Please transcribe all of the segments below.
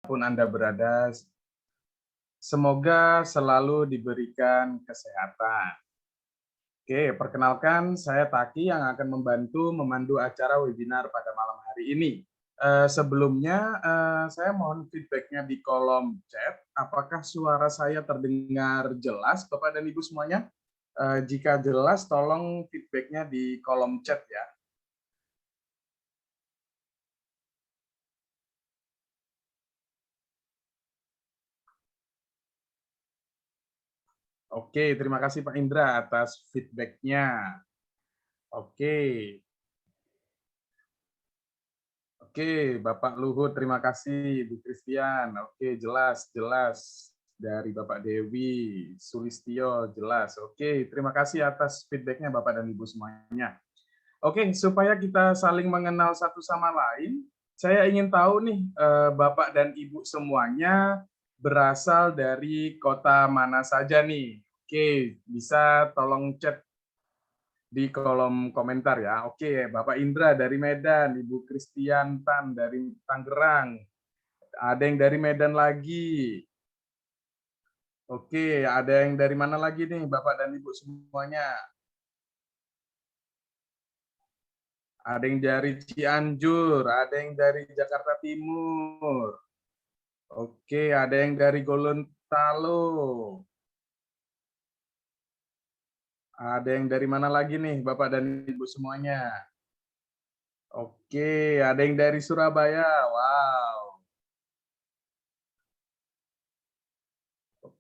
pun Anda berada, semoga selalu diberikan kesehatan. Oke, perkenalkan saya Taki yang akan membantu memandu acara webinar pada malam hari ini. Sebelumnya, saya mohon feedback-nya di kolom chat. Apakah suara saya terdengar jelas, Bapak dan Ibu semuanya? Jika jelas, tolong feedback-nya di kolom chat ya. Oke, terima kasih Pak Indra atas feedback-nya. Oke. Oke, Bapak Luhut, terima kasih. Bu Christian, oke, jelas, jelas. Dari Bapak Dewi, Sulistyo, jelas. Oke, terima kasih atas feedback-nya Bapak dan Ibu semuanya. Oke, supaya kita saling mengenal satu sama lain, saya ingin tahu nih, Bapak dan Ibu semuanya berasal dari kota mana saja nih? Oke, bisa tolong chat di kolom komentar ya. Oke, Bapak Indra dari Medan, Ibu Kristiantan dari Tangerang, ada yang dari Medan lagi. Oke, ada yang dari mana lagi nih Bapak dan Ibu semuanya? Ada yang dari Cianjur, ada yang dari Jakarta Timur. Oke, ada yang dari Gorontalo. Ada yang dari mana lagi nih Bapak dan Ibu semuanya? Oke, ada yang dari Surabaya. Wow.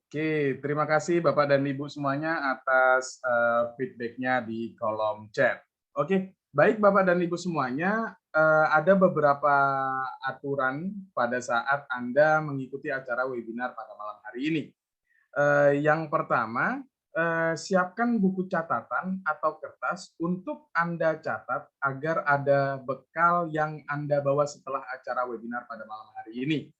Oke, terima kasih Bapak dan Ibu semuanya atas feedback-nya di kolom chat. Oke, baik Bapak dan Ibu semuanya, ada beberapa aturan pada saat Anda mengikuti acara webinar pada malam hari ini. Yang pertama, siapkan buku catatan atau kertas untuk Anda catat agar ada bekal yang Anda bawa setelah acara webinar pada malam hari ini.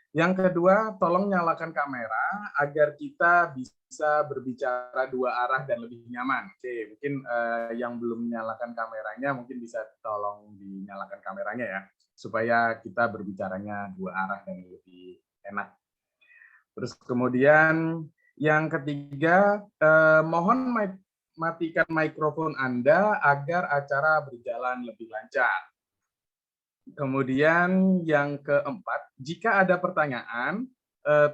Yang kedua, tolong nyalakan kamera agar kita bisa berbicara dua arah dan lebih nyaman. Oke, mungkin yang belum menyalakan kameranya mungkin bisa tolong dinyalakan kameranya ya, supaya kita berbicaranya dua arah dan lebih enak. Terus kemudian yang ketiga, mohon matikan mikrofon Anda agar acara berjalan lebih lancar. Kemudian yang keempat, jika ada pertanyaan,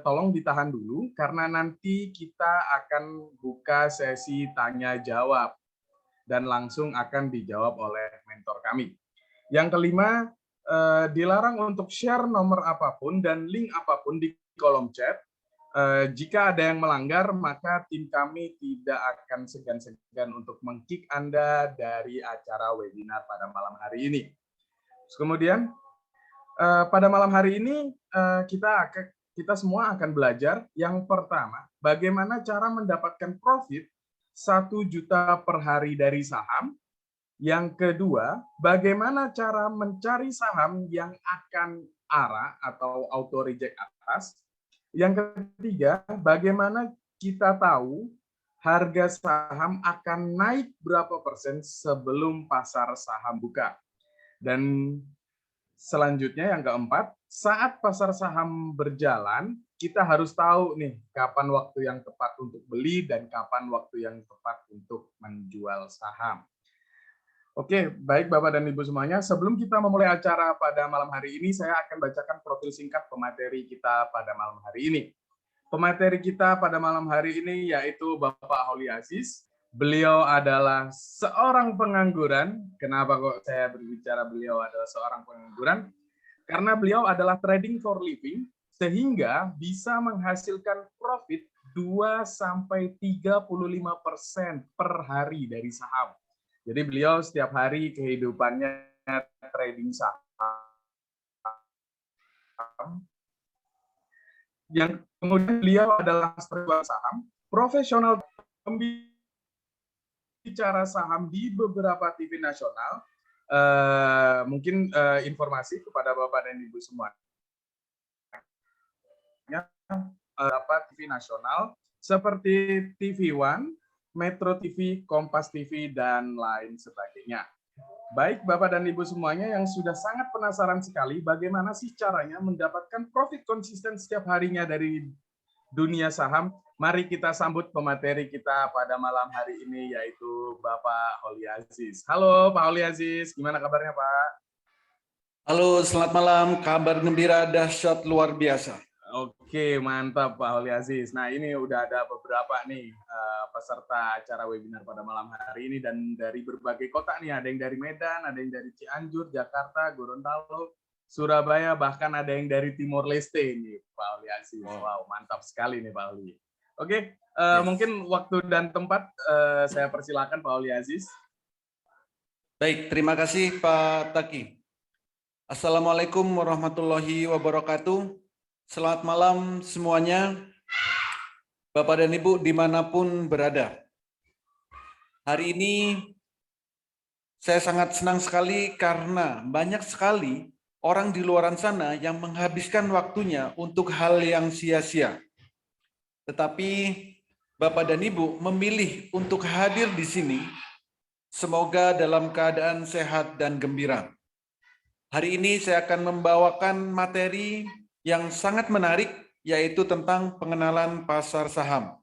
tolong ditahan dulu karena nanti kita akan buka sesi tanya jawab dan langsung akan dijawab oleh mentor kami. Yang kelima, dilarang untuk share nomor apapun dan link apapun di kolom chat. Jika ada yang melanggar, maka tim kami tidak akan segan-segan untuk meng-kick Anda dari acara webinar pada malam hari ini. Kemudian pada malam hari ini kita semua akan belajar yang pertama, bagaimana cara mendapatkan profit 1 juta per hari dari saham. Yang kedua, bagaimana cara mencari saham yang akan arah atau auto reject atas. Yang ketiga, bagaimana kita tahu harga saham akan naik berapa persen sebelum pasar saham buka. Dan selanjutnya yang keempat, saat pasar saham berjalan, kita harus tahu nih kapan waktu yang tepat untuk beli dan kapan waktu yang tepat untuk menjual saham. Oke, baik Bapak dan Ibu semuanya. Sebelum kita memulai acara pada malam hari ini, saya akan bacakan profil singkat pemateri kita pada malam hari ini. Pemateri kita pada malam hari ini yaitu Bapak Holi Aziz. Beliau adalah seorang pengangguran. Kenapa kok saya berbicara beliau adalah seorang pengangguran? Karena beliau adalah trading for living, sehingga bisa menghasilkan profit 2-35% per hari dari saham. Jadi beliau setiap hari kehidupannya trading saham. Yang kemudian beliau adalah penjual saham, profesional pembicara saham di beberapa TV nasional. Mungkin informasi kepada Bapak dan Ibu semua. Beberapa TV nasional seperti TV One, Metro TV, Kompas TV, dan lain sebagainya. Baik Bapak dan Ibu semuanya yang sudah sangat penasaran sekali bagaimana sih caranya mendapatkan profit konsisten setiap harinya dari dunia saham, mari kita sambut pemateri kita pada malam hari ini yaitu Bapak Holi Aziz. Halo Pak Holi Aziz, gimana kabarnya Pak? Halo, selamat malam. Kabar gembira dahsyat luar biasa. Oke, mantap Pak Holi Aziz. Nah, ini udah ada beberapa nih peserta acara webinar pada malam hari ini dan dari berbagai kota nih. Ada yang dari Medan, ada yang dari Cianjur, Jakarta, Gorontalo, Surabaya, bahkan ada yang dari Timor Leste ini, Pak Holi Aziz. Wow, mantap sekali nih Pak Holi. Oke, mungkin waktu dan tempat saya persilakan Pak Holi Aziz. Baik, terima kasih Pak Taki. Assalamualaikum warahmatullahi wabarakatuh. Selamat malam semuanya, Bapak dan Ibu dimanapun berada. Hari ini saya sangat senang sekali karena banyak sekali orang di luar sana yang menghabiskan waktunya untuk hal yang sia-sia. Tetapi Bapak dan Ibu memilih untuk hadir di sini, semoga dalam keadaan sehat dan gembira. Hari ini saya akan membawakan materi yang sangat menarik, yaitu tentang pengenalan pasar saham.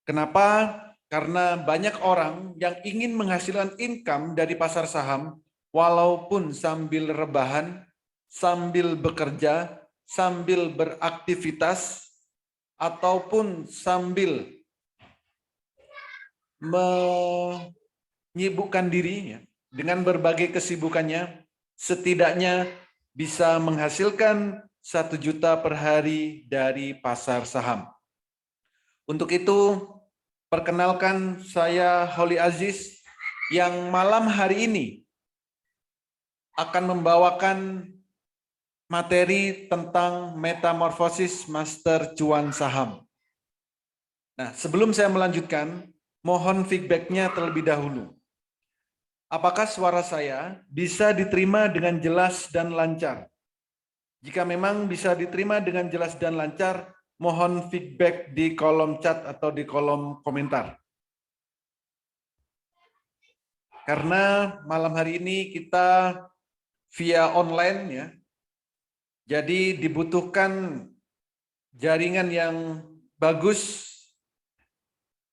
Kenapa? Karena banyak orang yang ingin menghasilkan income dari pasar saham, walaupun sambil rebahan, sambil bekerja, sambil beraktivitas, ataupun sambil menyibukkan diri dengan berbagai kesibukannya, setidaknya bisa menghasilkan 1 juta per hari dari pasar saham. Untuk itu, perkenalkan saya Holi Aziz yang malam hari ini akan membawakan materi tentang metamorfosis master cuan saham. Nah, sebelum saya melanjutkan, mohon feedback-nya terlebih dahulu. Apakah suara saya bisa diterima dengan jelas dan lancar? Jika memang bisa diterima dengan jelas dan lancar, mohon feedback di kolom chat atau di kolom komentar. Karena malam hari ini kita via online ya, jadi dibutuhkan jaringan yang bagus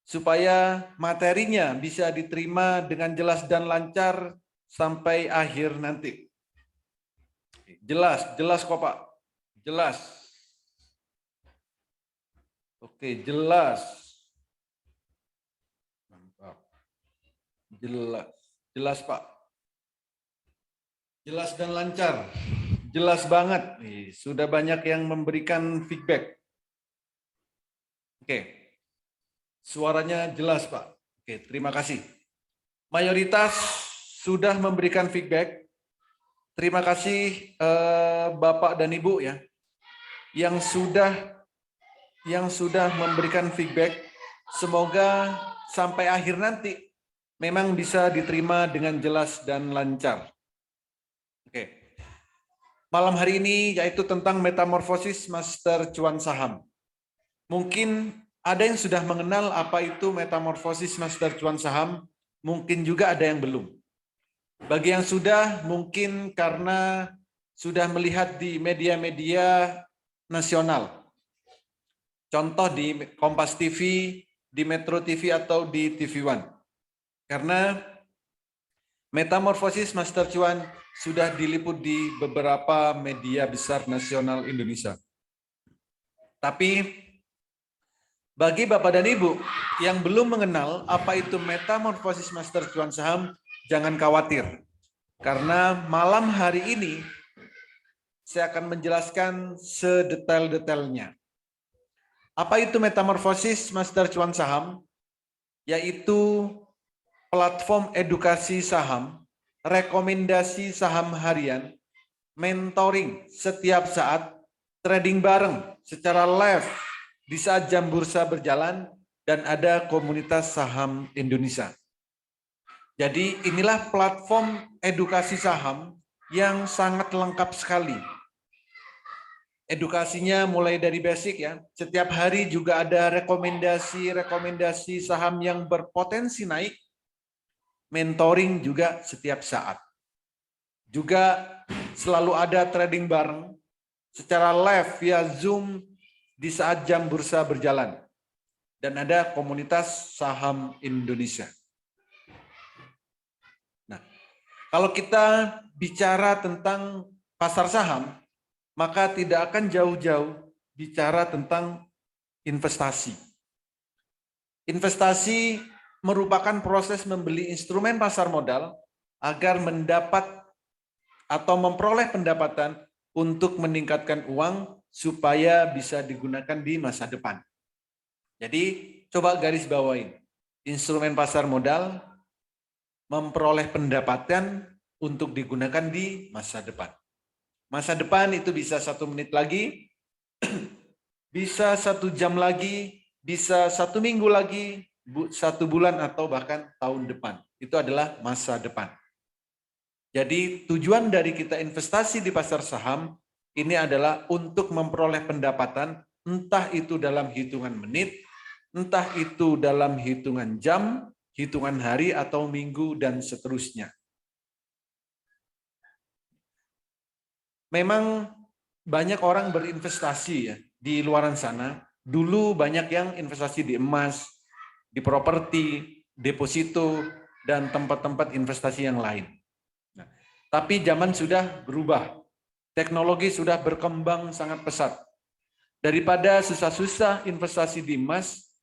supaya materinya bisa diterima dengan jelas dan lancar sampai akhir nanti. Jelas kok Pak. Jelas. Oke, jelas. Mantap. Jelas Pak. Jelas dan lancar. Jelas banget. Sudah banyak yang memberikan feedback. Oke. Suaranya jelas, Pak. Oke, terima kasih. Mayoritas sudah memberikan feedback. Terima kasih Bapak dan Ibu ya yang sudah memberikan feedback. Semoga sampai akhir nanti memang bisa diterima dengan jelas dan lancar. Oke. Malam hari ini yaitu tentang metamorfosis master cuan saham. Mungkin ada yang sudah mengenal apa itu metamorfosis master cuan saham, mungkin juga ada yang belum. Bagi yang sudah, mungkin karena sudah melihat di media-media nasional. Contoh di Kompas TV, di Metro TV, atau di TV One. Karena metamorfosis master cuan sudah diliput di beberapa media besar nasional Indonesia. Tapi bagi Bapak dan Ibu yang belum mengenal apa itu metamorfosis master cuan saham, jangan khawatir. Karena malam hari ini saya akan menjelaskan sedetail-detailnya. Apa itu metamorfosis master cuan saham? Yaitu platform edukasi saham, rekomendasi saham harian, mentoring setiap saat, trading bareng secara live di saat jam bursa berjalan, dan ada komunitas saham Indonesia. Jadi inilah platform edukasi saham yang sangat lengkap sekali. Edukasinya mulai dari basic ya. Setiap hari juga ada rekomendasi saham yang berpotensi naik. mentoring juga setiap saat. Juga selalu ada trading bareng secara live via Zoom di saat jam bursa berjalan. Dan ada komunitas saham Indonesia. Nah, kalau kita bicara tentang pasar saham, maka tidak akan jauh-jauh bicara tentang investasi. Investasi merupakan proses membeli instrumen pasar modal agar mendapat atau memperoleh pendapatan untuk meningkatkan uang supaya bisa digunakan di masa depan. Jadi coba garis bawain, instrumen pasar modal memperoleh pendapatan untuk digunakan di masa depan. Masa depan itu bisa 1 menit lagi, bisa 1 jam lagi, bisa 1 minggu lagi, 1 bulan atau bahkan tahun depan. Itu adalah masa depan. Jadi tujuan dari kita investasi di pasar saham ini adalah untuk memperoleh pendapatan, entah itu dalam hitungan menit, entah itu dalam hitungan jam, hitungan hari atau minggu dan seterusnya. Memang banyak orang berinvestasi ya di luaran sana. Dulu banyak yang investasi di emas, di properti, deposito, dan tempat-tempat investasi yang lain. Nah, tapi zaman sudah berubah. Teknologi sudah berkembang sangat pesat. Daripada susah-susah investasi di emas,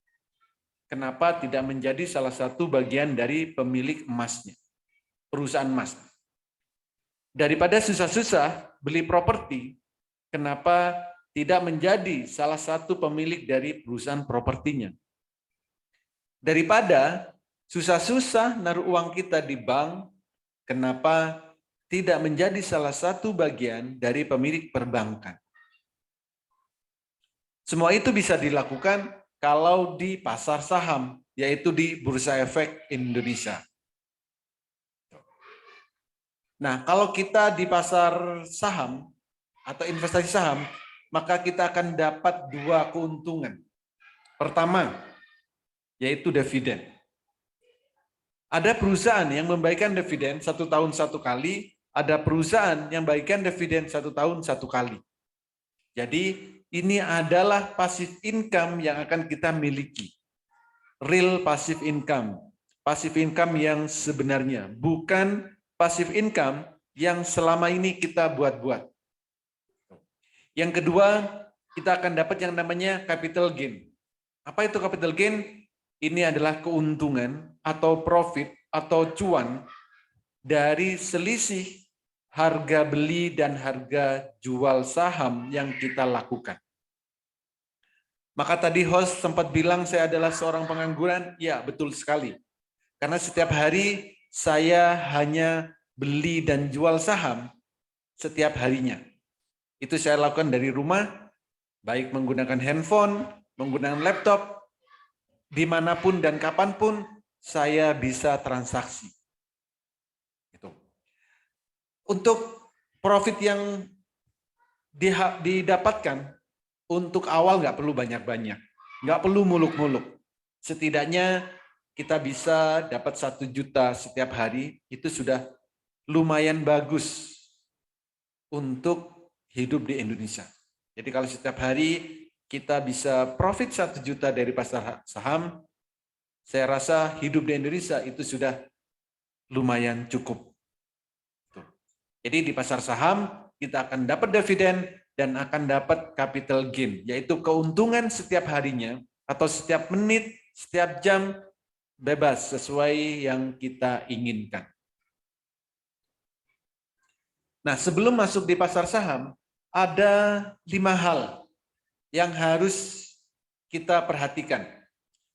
kenapa tidak menjadi salah satu bagian dari pemilik emasnya, perusahaan emas? Daripada susah-susah beli properti, kenapa tidak menjadi salah satu pemilik dari perusahaan propertinya? Daripada susah-susah naruh uang kita di bank, kenapa tidak menjadi salah satu bagian dari pemilik perbankan? Semua itu bisa dilakukan kalau di pasar saham, yaitu di Bursa Efek Indonesia. Nah, kalau kita di pasar saham atau investasi saham, maka kita akan dapat 2 keuntungan. Pertama, yaitu dividen. Ada perusahaan yang membagikan dividen 1 tahun 1 kali, ada perusahaan yang membagikan dividen 1 tahun 1 kali. Jadi ini adalah passive income yang akan kita miliki. Real passive income. Passive income yang sebenarnya, bukan passive income yang selama ini kita buat-buat. Yang kedua, kita akan dapat yang namanya capital gain. Apa itu capital gain? Ini adalah keuntungan atau profit atau cuan dari selisih harga beli dan harga jual saham yang kita lakukan. Maka tadi host sempat bilang saya adalah seorang pengangguran. Ya, betul sekali. Karena setiap hari saya hanya beli dan jual saham setiap harinya. Itu saya lakukan dari rumah, baik menggunakan handphone, menggunakan laptop, dimanapun dan kapanpun saya bisa transaksi. Itu. Untuk profit yang didapatkan, untuk awal nggak perlu banyak-banyak, nggak perlu muluk-muluk. Setidaknya kita bisa dapat 1 juta setiap hari, itu sudah lumayan bagus untuk hidup di Indonesia. Jadi kalau setiap hari kita bisa profit 1 juta dari pasar saham, saya rasa hidup di Indonesia itu sudah lumayan cukup. Jadi di pasar saham kita akan dapat dividen dan akan dapat capital gain, yaitu keuntungan setiap harinya atau setiap menit, setiap jam, bebas sesuai yang kita inginkan. Nah, sebelum masuk di pasar saham, ada 5 hal yang harus kita perhatikan.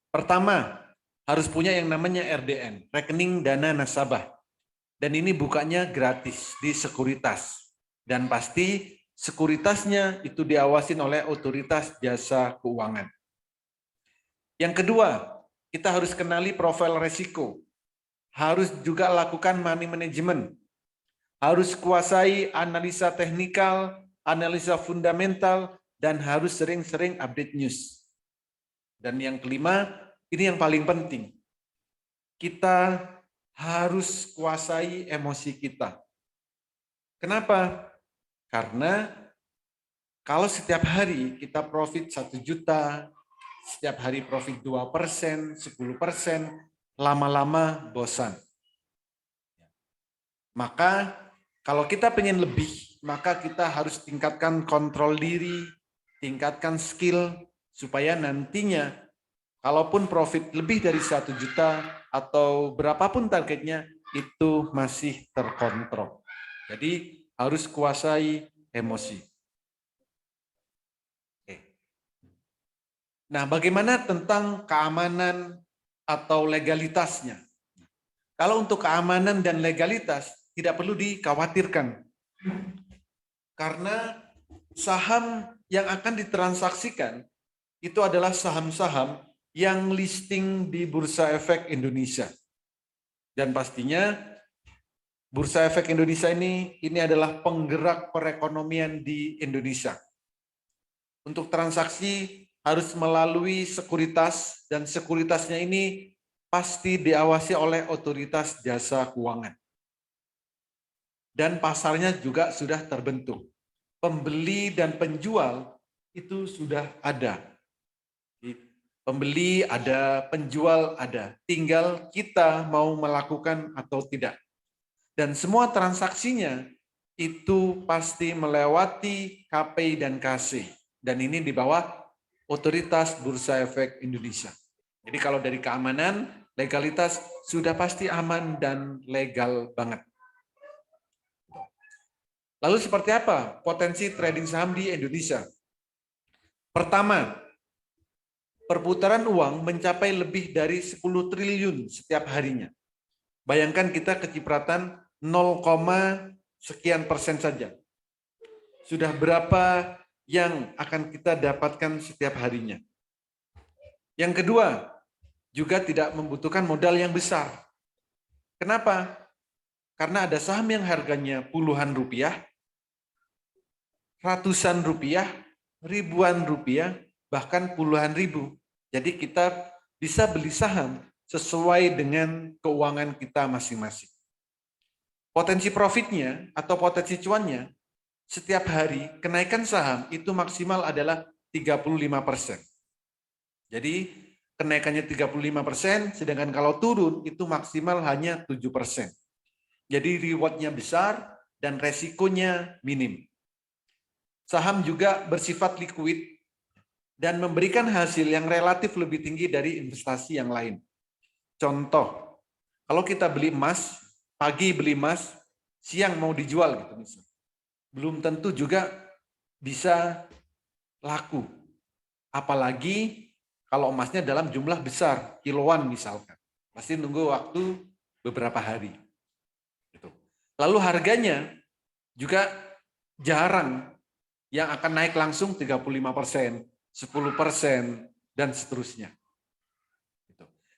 Pertama, harus punya yang namanya RDN, rekening dana nasabah. Dan ini bukanya gratis di sekuritas. Dan pasti sekuritasnya itu diawasin oleh otoritas jasa keuangan. Yang kedua, kita harus kenali profil resiko. Harus juga lakukan money management. Harus kuasai analisa teknikal, analisa fundamental, dan harus sering-sering update news. Dan yang kelima, ini yang paling penting. Kita harus kuasai emosi kita. Kenapa? Karena kalau setiap hari kita profit 1 juta, setiap hari profit 2%, 10%, lama-lama bosan. Maka kalau kita pengen lebih, maka kita harus tingkatkan kontrol diri, tingkatkan skill, supaya nantinya kalaupun profit lebih dari 1 juta atau berapapun targetnya, itu masih terkontrol. Jadi harus kuasai emosi. Nah, bagaimana tentang keamanan atau legalitasnya? Kalau untuk keamanan dan legalitas, tidak perlu dikhawatirkan. Karena saham yang akan ditransaksikan itu adalah saham-saham yang listing di Bursa Efek Indonesia. Dan pastinya Bursa Efek Indonesia ini adalah penggerak perekonomian di Indonesia. Untuk transaksi harus melalui sekuritas, dan sekuritasnya ini pasti diawasi oleh otoritas jasa keuangan. Dan pasarnya juga sudah terbentuk. Pembeli dan penjual itu sudah ada. Pembeli ada, penjual ada. Tinggal kita mau melakukan atau tidak. Dan semua transaksinya itu pasti melewati KPI dan KC. Dan ini di bawah otoritas Bursa Efek Indonesia. Jadi kalau dari keamanan, legalitas sudah pasti aman dan legal banget. Lalu seperti apa potensi trading saham di Indonesia? Pertama, perputaran uang mencapai lebih dari 10 triliun setiap harinya. Bayangkan kita kecipratan 0, sekian persen saja. Sudah berapa yang akan kita dapatkan setiap harinya? Yang kedua, juga tidak membutuhkan modal yang besar. Kenapa? Karena ada saham yang harganya puluhan rupiah, ratusan rupiah, ribuan rupiah, bahkan puluhan ribu. Jadi kita bisa beli saham sesuai dengan keuangan kita masing-masing. Potensi profitnya atau potensi cuannya, setiap hari kenaikan saham itu maksimal adalah 35%. Jadi kenaikannya 35%, sedangkan kalau turun itu maksimal hanya 7%. Jadi reward-nya besar dan resikonya minim. Saham juga bersifat liquid dan memberikan hasil yang relatif lebih tinggi dari investasi yang lain. Contoh, kalau kita beli emas, pagi beli emas, siang mau dijual gitu misalnya. Belum tentu juga bisa laku. Apalagi kalau emasnya dalam jumlah besar, kiloan misalkan. Pasti nunggu waktu beberapa hari. Lalu harganya juga jarang yang akan naik langsung 35%, 10%, dan seterusnya.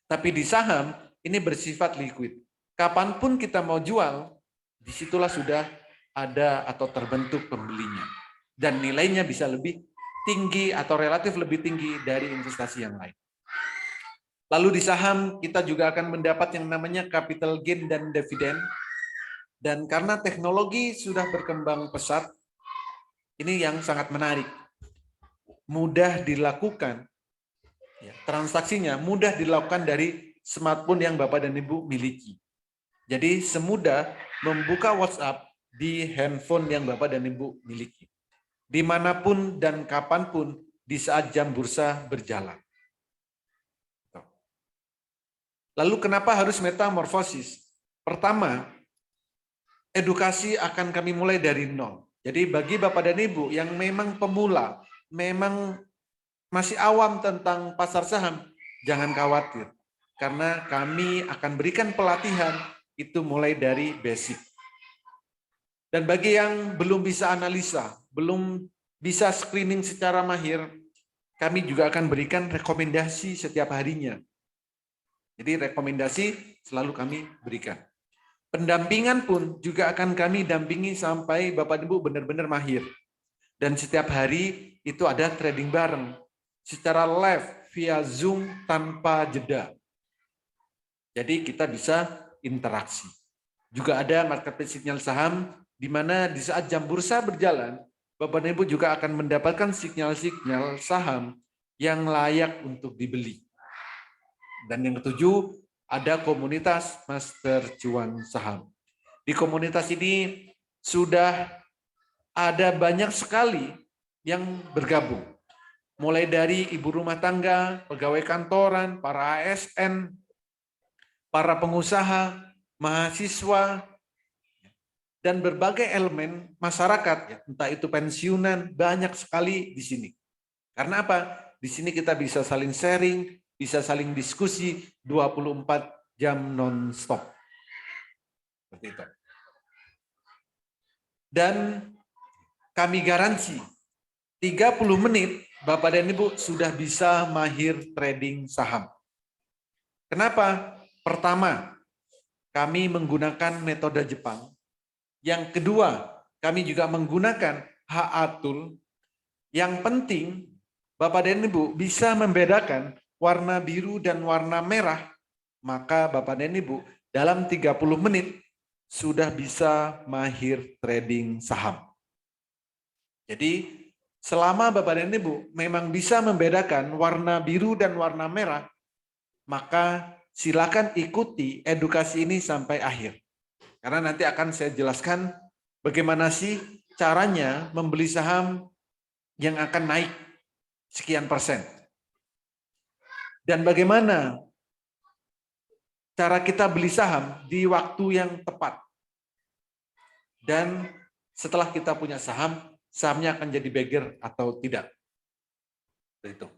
Tapi di saham, ini bersifat liquid. Kapanpun kita mau jual, disitulah sudah ada atau terbentuk pembelinya. Dan nilainya bisa lebih tinggi atau relatif lebih tinggi dari investasi yang lain. Lalu di saham, kita juga akan mendapat yang namanya capital gain dan dividen. Dan karena teknologi sudah berkembang pesat, ini yang sangat menarik. Mudah dilakukan, transaksinya mudah dilakukan dari smartphone yang Bapak dan Ibu miliki. Jadi semudah membuka WhatsApp di handphone yang Bapak dan Ibu miliki. Dimanapun dan kapanpun di saat jam bursa berjalan. Lalu kenapa harus metamorfosis? Pertama, edukasi akan kami mulai dari nol. Jadi bagi Bapak dan Ibu yang memang pemula, memang masih awam tentang pasar saham, jangan khawatir. Karena kami akan berikan pelatihan itu mulai dari basic. Dan bagi yang belum bisa analisa, belum bisa screening secara mahir, kami juga akan berikan rekomendasi setiap harinya. Jadi rekomendasi selalu kami berikan. Pendampingan pun juga akan kami dampingi sampai Bapak Ibu benar-benar mahir. Dan setiap hari itu ada trading bareng. Secara live via Zoom tanpa jeda. Jadi kita bisa interaksi. Juga ada marketplace sinyal saham, di mana di saat jam bursa berjalan, Bapak dan Ibu juga akan mendapatkan sinyal-sinyal saham yang layak untuk dibeli. Dan yang ketujuh, ada komunitas Master Cuan Saham. Di komunitas ini sudah ada banyak sekali yang bergabung. Mulai dari ibu rumah tangga, pegawai kantoran, para ASN, para pengusaha, mahasiswa, dan berbagai elemen masyarakat, entah itu pensiunan, banyak sekali di sini. Karena apa? Di sini kita bisa saling sharing, bisa saling diskusi 24 jam non-stop. Seperti itu. Dan kami garansi 30 menit Bapak dan Ibu sudah bisa mahir trading saham. Kenapa? Pertama, kami menggunakan metode Jepang. Yang kedua, kami juga menggunakan HA-Tool. Yang penting, Bapak dan Ibu bisa membedakan warna biru dan warna merah, maka Bapak dan Ibu dalam 30 menit sudah bisa mahir trading saham. Jadi, selama Bapak dan Ibu memang bisa membedakan warna biru dan warna merah, maka silakan ikuti edukasi ini sampai akhir. Karena nanti akan saya jelaskan bagaimana sih caranya membeli saham yang akan naik sekian persen. Dan bagaimana cara kita beli saham di waktu yang tepat. Dan setelah kita punya saham, sahamnya akan jadi beggar atau tidak. Itu.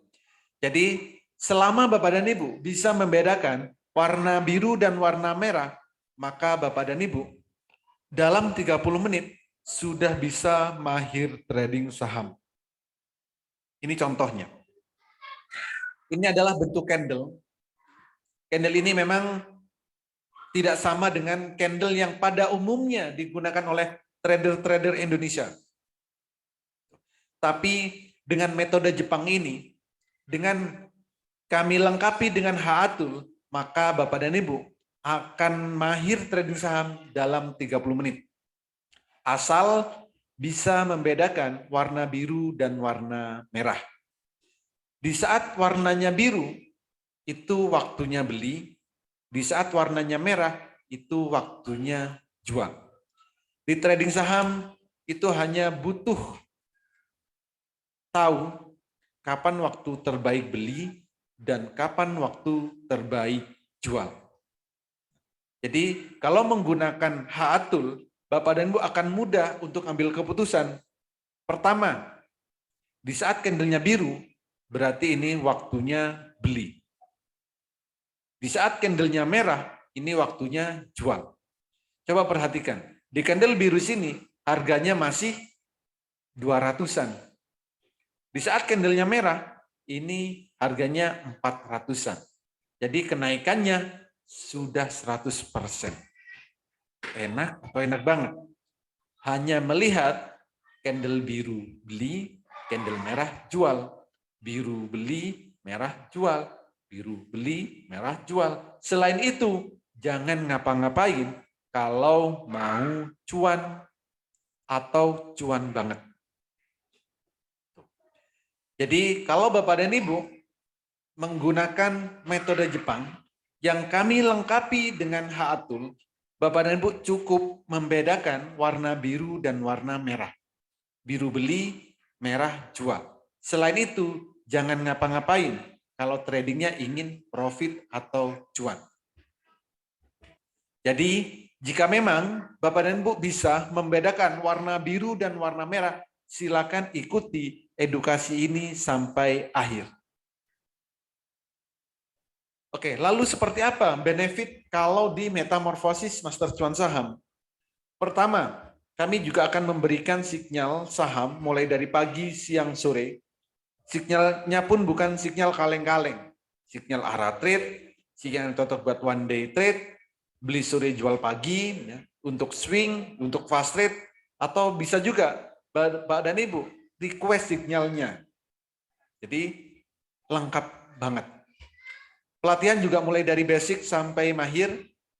Jadi selama Bapak dan Ibu bisa membedakan warna biru dan warna merah, maka Bapak dan Ibu dalam 30 menit sudah bisa mahir trading saham. Ini contohnya. Ini adalah bentuk candle. Candle ini memang tidak sama dengan candle yang pada umumnya digunakan oleh trader-trader Indonesia. Tapi dengan metode Jepang ini, dengan kami lengkapi dengan HA-Tool, maka Bapak dan Ibu akan mahir trading saham dalam 30 menit. Asal bisa membedakan warna biru dan warna merah. Di saat warnanya biru, itu waktunya beli. Di saat warnanya merah, itu waktunya jual. Di trading saham, itu hanya butuh tahu kapan waktu terbaik beli dan kapan waktu terbaik jual. Jadi kalau menggunakan HA-Tool, Bapak dan Ibu akan mudah untuk ambil keputusan. Pertama, di saat candlenya biru, berarti ini waktunya beli. Di saat candlenya merah, ini waktunya jual. Coba perhatikan, di candle biru sini harganya masih 200-an. Di saat candlenya merah, ini harganya 400-an. Jadi kenaikannya sudah 100%. Enak atau enak banget? Hanya melihat candle biru beli, candle merah jual. Biru beli, merah jual. Biru beli, merah jual. Selain itu, jangan ngapa-ngapain kalau mau cuan atau cuan banget. Jadi kalau Bapak dan Ibu menggunakan metode Jepang yang kami lengkapi dengan HA-Tool, Bapak dan Ibu cukup membedakan warna biru dan warna merah. Biru beli, merah jual. Selain itu, jangan ngapa-ngapain kalau tradingnya ingin profit atau cuan. Jadi, jika memang Bapak dan Ibu bisa membedakan warna biru dan warna merah, silakan ikuti edukasi ini sampai akhir. Oke, lalu seperti apa benefit kalau di metamorfosis Master Cuan Saham? Pertama, kami juga akan memberikan sinyal saham mulai dari pagi, siang, sore. Sinyalnya pun bukan sinyal kaleng-kaleng. Sinyal arah trade, sinyal yang cocok buat one day trade, beli sore jual pagi, ya, untuk swing, untuk fast trade, atau bisa juga Bapak dan Ibu request sinyalnya. Jadi lengkap banget. Pelatihan juga mulai dari basic sampai mahir,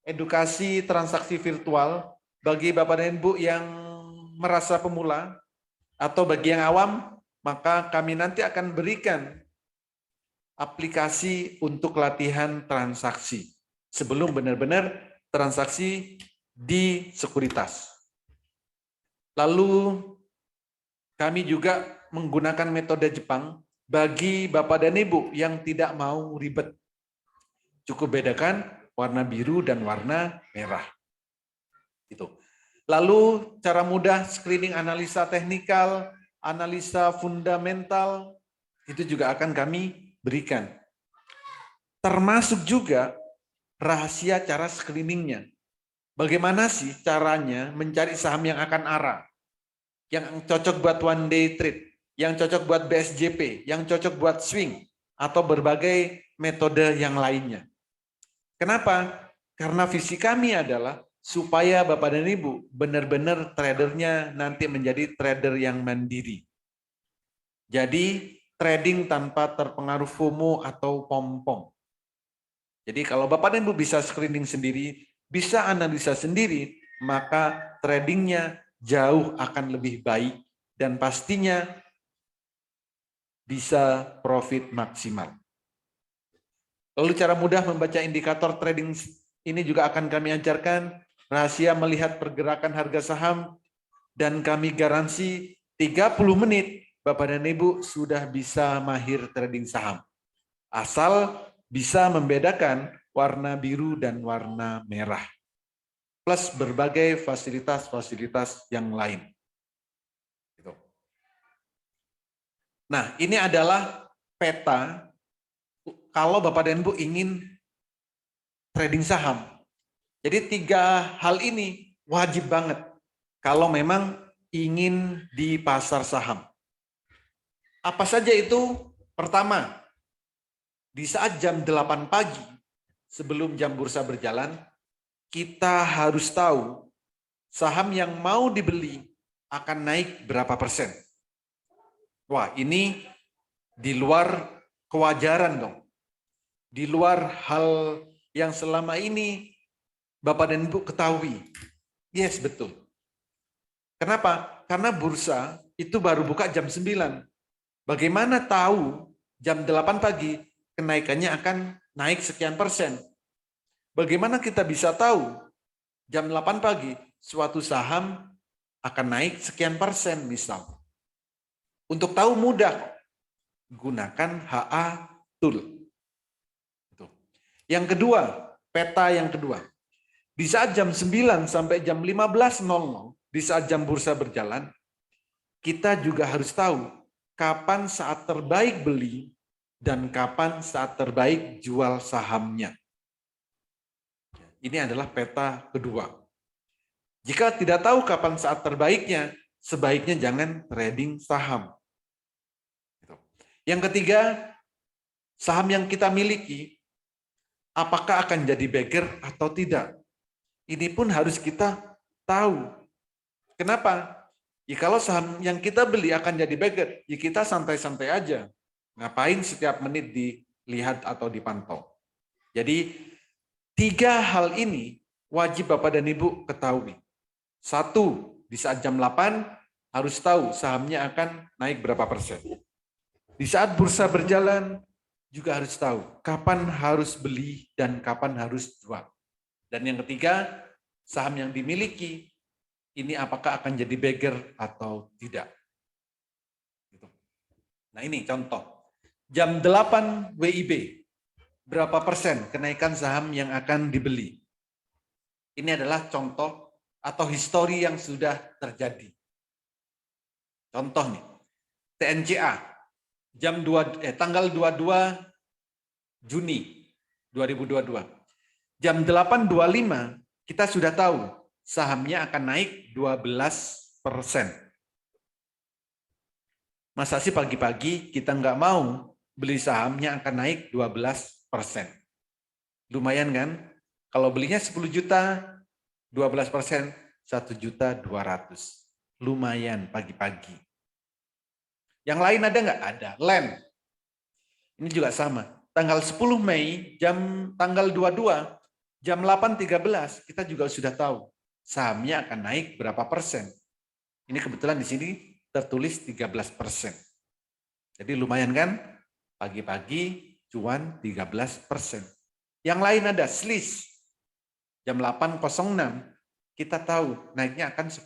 edukasi transaksi virtual bagi Bapak dan Ibu yang merasa pemula atau bagi yang awam, maka kami nanti akan berikan aplikasi untuk latihan transaksi sebelum benar-benar transaksi di sekuritas. Lalu kami juga menggunakan metode Jepang bagi Bapak dan Ibu yang tidak mau ribet. Cukup bedakan warna biru dan warna merah. Itu. Lalu cara mudah screening analisa teknikal, analisa fundamental, itu juga akan kami berikan. Termasuk juga rahasia cara screeningnya. Bagaimana sih caranya mencari saham yang akan arah, yang cocok buat one day trade, yang cocok buat BSJP, yang cocok buat swing, atau berbagai metode yang lainnya. Kenapa? Karena visi kami adalah supaya Bapak dan Ibu benar-benar tradernya nanti menjadi trader yang mandiri. Jadi trading tanpa terpengaruh FOMO atau pom-pom. Jadi kalau Bapak dan Ibu bisa screening sendiri, bisa analisa sendiri, maka tradingnya jauh akan lebih baik dan pastinya bisa profit maksimal. Lalu cara mudah membaca indikator trading ini juga akan kami ajarkan, rahasia melihat pergerakan harga saham, dan kami garansi 30 menit Bapak dan Ibu sudah bisa mahir trading saham. Asal bisa membedakan warna biru dan warna merah. Plus berbagai fasilitas-fasilitas yang lain. Nah, ini adalah peta kalau Bapak dan Ibu ingin trading saham. Jadi 3 hal ini wajib banget kalau memang ingin di pasar saham. Apa saja itu? Pertama, di saat jam 8 pagi sebelum jam bursa berjalan, kita harus tahu saham yang mau dibeli akan naik berapa persen. Wah, ini di luar kewajaran dong. Di luar hal yang selama ini Bapak dan Ibu ketahui. Yes, betul. Kenapa? Karena bursa itu baru buka jam 9. Bagaimana tahu jam 8 pagi kenaikannya akan naik sekian persen? Bagaimana kita bisa tahu jam 8 pagi suatu saham akan naik sekian persen misal? Untuk tahu mudah, gunakan HA Tool. Yang kedua, peta yang kedua. Di saat jam 9 sampai jam 15.00, di saat jam bursa berjalan, kita juga harus tahu kapan saat terbaik beli dan kapan saat terbaik jual sahamnya. Ini adalah peta kedua. Jika tidak tahu kapan saat terbaiknya, sebaiknya jangan trading saham. Yang ketiga, saham yang kita miliki, apakah akan jadi bagger atau tidak? Ini pun harus kita tahu. Kenapa? Ya kalau saham yang kita beli akan jadi bagger, ya kita santai-santai aja. Ngapain setiap menit dilihat atau dipantau? Jadi 3 hal ini wajib Bapak dan Ibu ketahui. 1, di saat jam 8 harus tahu sahamnya akan naik berapa persen. Di saat bursa berjalan juga harus tahu kapan harus beli dan kapan harus jual. Dan yang ketiga, saham yang dimiliki ini apakah akan jadi bagger atau tidak. Nah ini contoh. Jam 8 WIB, berapa persen kenaikan saham yang akan dibeli? Ini adalah contoh atau histori yang sudah terjadi. Contoh nih, TNCA, tanggal 22 Juni 2022. Jam 8.25 kita sudah tahu sahamnya akan naik 12%. Masa sih pagi-pagi kita nggak mau beli sahamnya akan naik 12%. Lumayan kan? Kalau belinya 10 juta, 12%, 1.200.000. Lumayan pagi-pagi. Yang lain ada nggak? Ada. LEN. Ini juga sama. Tanggal 10 Mei, tanggal 22, Jam 8.13 kita juga sudah tahu sahamnya akan naik berapa persen. Ini kebetulan di sini tertulis 13%. Jadi lumayan kan? Pagi-pagi cuan 13%. Yang lain ada SLIS. Jam 8.06 kita tahu naiknya akan 10%.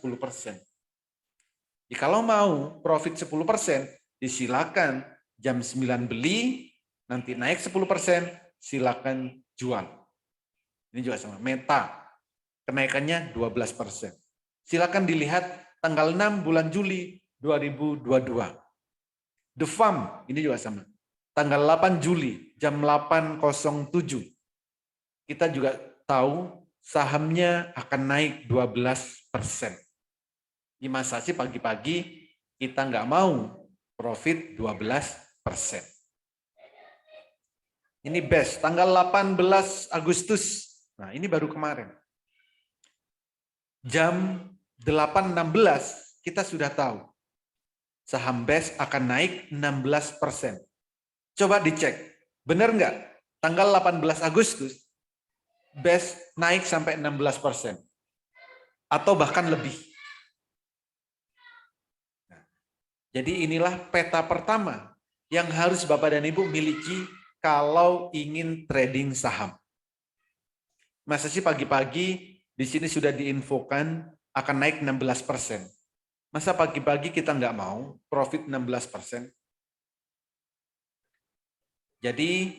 Jadi kalau mau profit 10%, disilakan jam 9 beli, nanti naik 10%, silakan jual. Ini juga sama. Meta, kenaikannya 12%. Silakan dilihat tanggal 6 bulan Juli 2022. The Farm, ini juga sama. Tanggal 8 Juli, jam 8.07. Kita juga tahu sahamnya akan naik 12%. Di masa sih pagi-pagi kita nggak mau profit 12%. Ini best, tanggal 18 Agustus. Nah, ini baru kemarin. Jam 8.16 kita sudah tahu saham BEST akan naik 16%. Coba dicek, benar nggak? Tanggal 18 Agustus, BEST naik sampai 16%. Atau bahkan lebih. Nah, jadi inilah peta pertama yang harus Bapak dan Ibu miliki kalau ingin trading saham. Masa sih pagi-pagi di sini sudah diinfokan akan naik 16%. Masa pagi-pagi kita nggak mau profit 16%? Jadi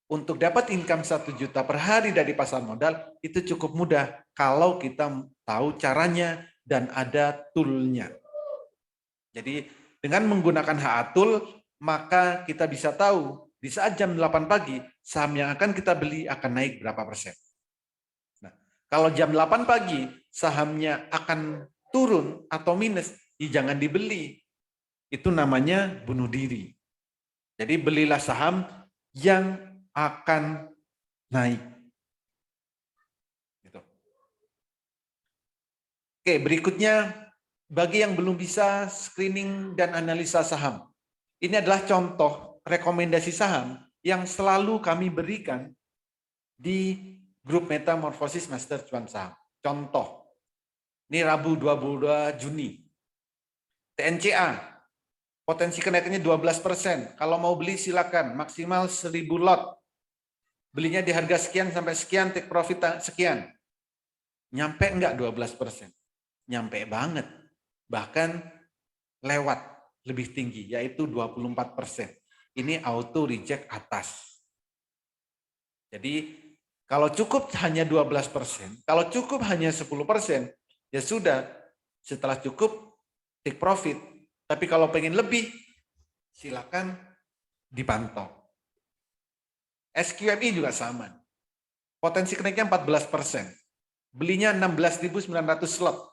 untuk dapat income 1 juta per hari dari pasar modal itu cukup mudah kalau kita tahu caranya dan ada tool-nya. Jadi dengan menggunakan HA Tool maka kita bisa tahu di saat jam 8 pagi saham yang akan kita beli akan naik berapa persen. Nah, kalau jam 8 pagi sahamnya akan turun atau minus, ya jangan dibeli. Itu namanya bunuh diri. Jadi belilah saham yang akan naik. Gitu. Oke, berikutnya bagi yang belum bisa screening dan analisa saham. Ini adalah contoh rekomendasi saham yang selalu kami berikan di grup Metamorfosis Master Cuan Saham. Contoh, ini Rabu 22 Juni. TNCA, potensi kenaikannya 12%. Kalau mau beli silakan, maksimal 1000 lot. Belinya di harga sekian sampai sekian, take profit sekian. Nyampe enggak 12%? Nyampe banget. Bahkan lewat lebih tinggi, yaitu 24%. Ini auto reject atas. Jadi kalau cukup hanya 12%, kalau cukup hanya 10%, ya sudah, setelah cukup take profit. Tapi kalau pengen lebih, silakan dipantau. SQMI juga sama. Potensi kenaikannya 14%. Belinya 16.900 slot.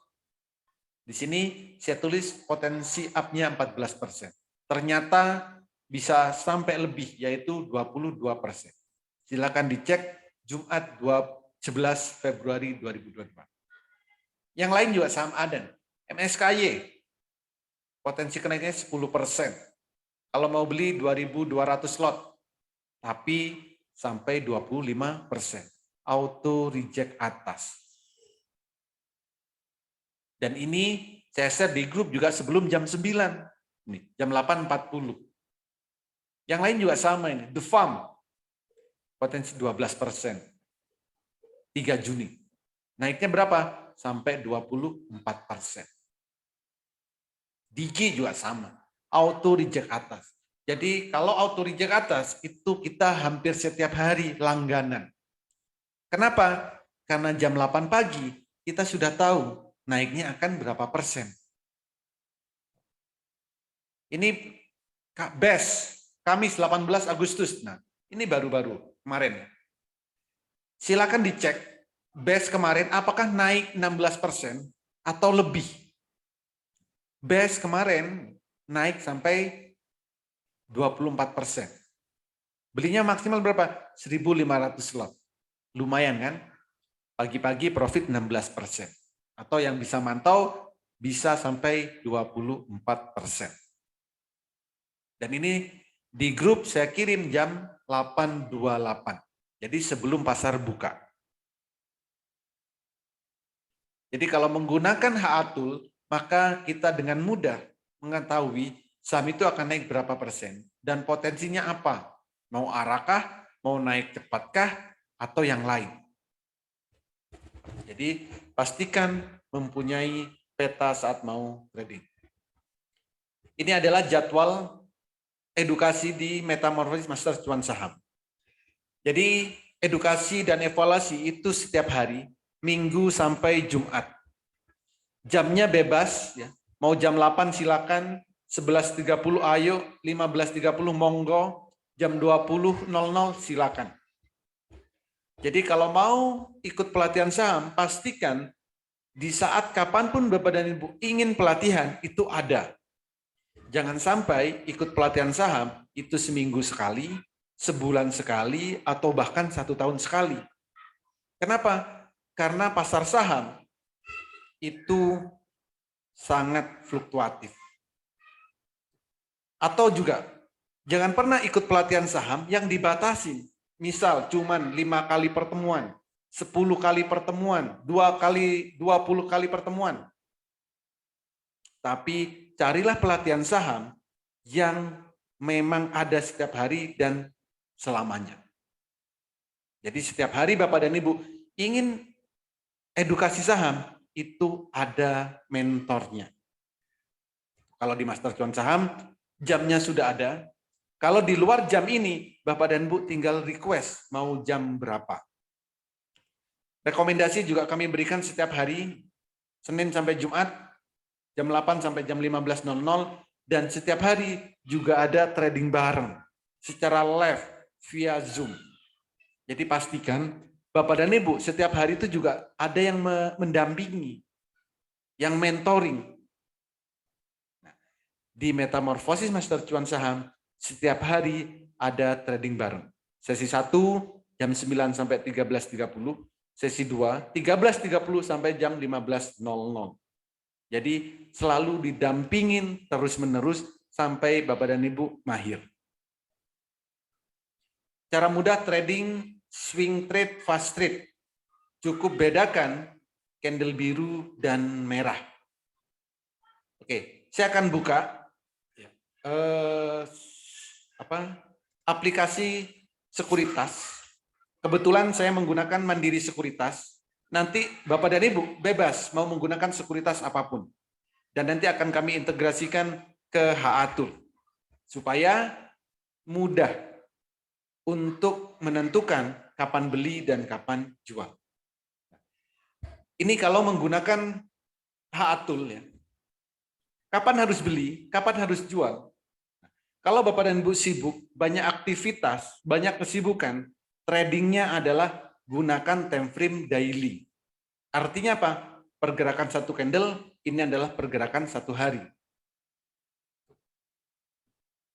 Di sini saya tulis potensi up-nya 14%. Ternyata bisa sampai lebih, yaitu 22%. Silakan dicek Jumat 11 Februari 2024. Yang lain juga saham Adan. MSKY, potensi kenaikannya 10%. Kalau mau beli 2.200 lot, tapi sampai 25%. Auto reject atas. Dan ini saya share di grup juga sebelum jam 9. Nih, jam 8.40. Yang lain juga sama ini. The Farm, potensi 12%. 3 Juni. Naiknya berapa? Sampai 24%. DG juga sama. Auto reject atas. Jadi kalau auto reject atas, itu kita hampir setiap hari langganan. Kenapa? Karena jam 8 pagi, kita sudah tahu naiknya akan berapa persen. Ini BEST, Kamis 18 Agustus. Nah, ini baru-baru kemarin. Silakan dicek BEST kemarin apakah naik 16% atau lebih. BEST kemarin naik sampai 24%. Belinya maksimal berapa? 1.500 lot. Lumayan kan? Pagi-pagi profit 16%. Atau yang bisa mantau bisa sampai 24%. Dan ini di grup saya kirim jam 8.28. Jadi sebelum pasar buka. Jadi kalau menggunakan Haatul, maka kita dengan mudah mengetahui saham itu akan naik berapa persen dan potensinya apa. Mau arakah, mau naik cepatkah, atau yang lain. Jadi pastikan mempunyai peta saat mau trading. Ini adalah jadwal edukasi di Metamorfosis Master Cuan Saham. Jadi edukasi dan evaluasi itu setiap hari, Minggu sampai Jumat. Jamnya bebas, ya. Mau jam 8 silakan, 11.30 ayo, 15.30 monggo, jam 20.00 silakan. Jadi kalau mau ikut pelatihan saham, pastikan di saat kapanpun Bapak dan Ibu ingin pelatihan, itu ada. Jangan sampai ikut pelatihan saham itu seminggu sekali, sebulan sekali, atau bahkan 1 tahun sekali. Kenapa? Karena pasar saham itu sangat fluktuatif. Atau juga, jangan pernah ikut pelatihan saham yang dibatasi. Misal, cuman 5 kali pertemuan, 10 kali pertemuan, 20 kali pertemuan. Tapi carilah pelatihan saham yang memang ada setiap hari dan selamanya. Jadi setiap hari Bapak dan Ibu ingin edukasi saham, itu ada mentornya. Kalau di Master Cuan Saham, jamnya sudah ada. Kalau di luar jam ini, Bapak dan Ibu tinggal request mau jam berapa. Rekomendasi juga kami berikan setiap hari, Senin sampai Jumat, jam 8 sampai jam 15.00, dan setiap hari juga ada trading bareng secara live via Zoom. Jadi pastikan Bapak dan Ibu setiap hari itu juga ada yang mendampingi, yang mentoring. Nah, di Metamorfosis Master Cuan Saham setiap hari ada trading bareng. Sesi 1 jam 9 sampai 13.30, sesi 2 13.30 sampai jam 15.00. Jadi selalu didampingin terus-menerus sampai Bapak dan Ibu mahir. Cara mudah trading swing trade, fast trade. Cukup bedakan candle biru dan merah. Oke, saya akan buka aplikasi sekuritas. Kebetulan saya menggunakan Mandiri Sekuritas. Nanti Bapak dan Ibu bebas mau menggunakan sekuritas apapun. Dan nanti akan kami integrasikan ke Haatul. Supaya mudah untuk menentukan kapan beli dan kapan jual. Ini kalau menggunakan Haatul ya. Kapan harus beli, kapan harus jual. Kalau Bapak dan Ibu sibuk, banyak aktivitas, banyak kesibukan, tradingnya adalah gunakan time frame daily. Artinya apa? Pergerakan satu candle, ini adalah pergerakan 1 hari.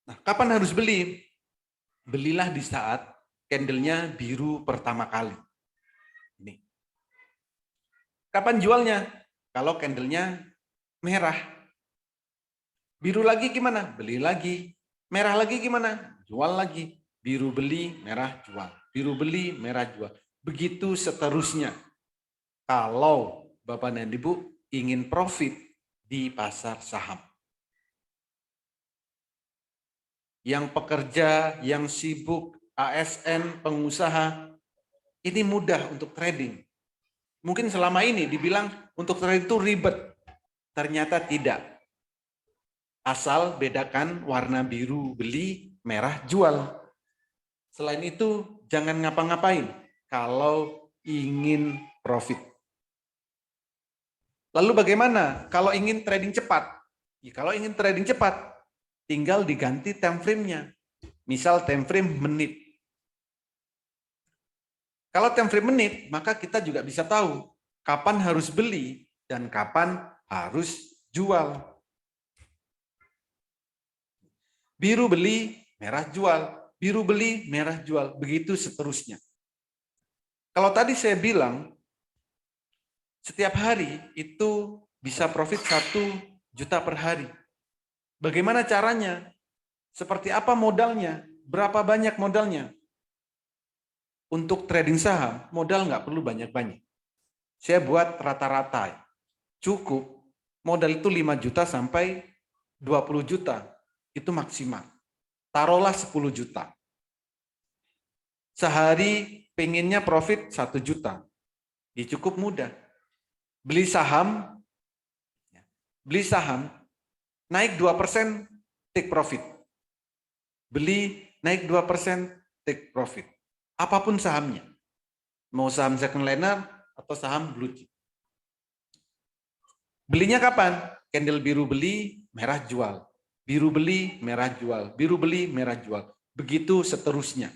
Nah, kapan harus beli? Belilah di saat candlenya biru pertama kali. Ini. Kapan jualnya? Kalau candlenya merah. Biru lagi gimana? Beli lagi. Merah lagi gimana? Jual lagi. Biru beli, merah jual. Biru beli, merah jual. Begitu seterusnya. Kalau Bapak dan Ibu ingin profit di pasar saham. Yang pekerja, yang sibuk, ASN, pengusaha, ini mudah untuk trading. Mungkin selama ini dibilang untuk trading itu ribet. Ternyata tidak. Asal bedakan warna biru beli, merah jual. Selain itu, jangan ngapa-ngapain kalau ingin profit. Lalu bagaimana kalau ingin trading cepat? Ya, kalau ingin trading cepat, tinggal diganti time frame-nya. Misal time frame menit. Kalau time frame menit, maka kita juga bisa tahu kapan harus beli dan kapan harus jual. Biru beli, merah jual. Biru beli, merah jual. Begitu seterusnya. Kalau tadi saya bilang, setiap hari itu bisa profit 1 juta per hari. Bagaimana caranya? Seperti apa modalnya? Berapa banyak modalnya? Untuk trading saham, modal nggak perlu banyak-banyak. Saya buat rata-rata. cukup modal itu 5 juta sampai 20 juta. Itu maksimal. Taruhlah 10 juta. Sehari pengennya profit 1 juta. Ya cukup mudah. Beli saham naik 2% take profit. Beli naik 2% take profit. Apapun sahamnya. Mau saham second liner atau saham blue chip. Belinya kapan? Candle biru beli, merah jual. Biru beli, merah jual. Biru beli, merah jual. Begitu seterusnya.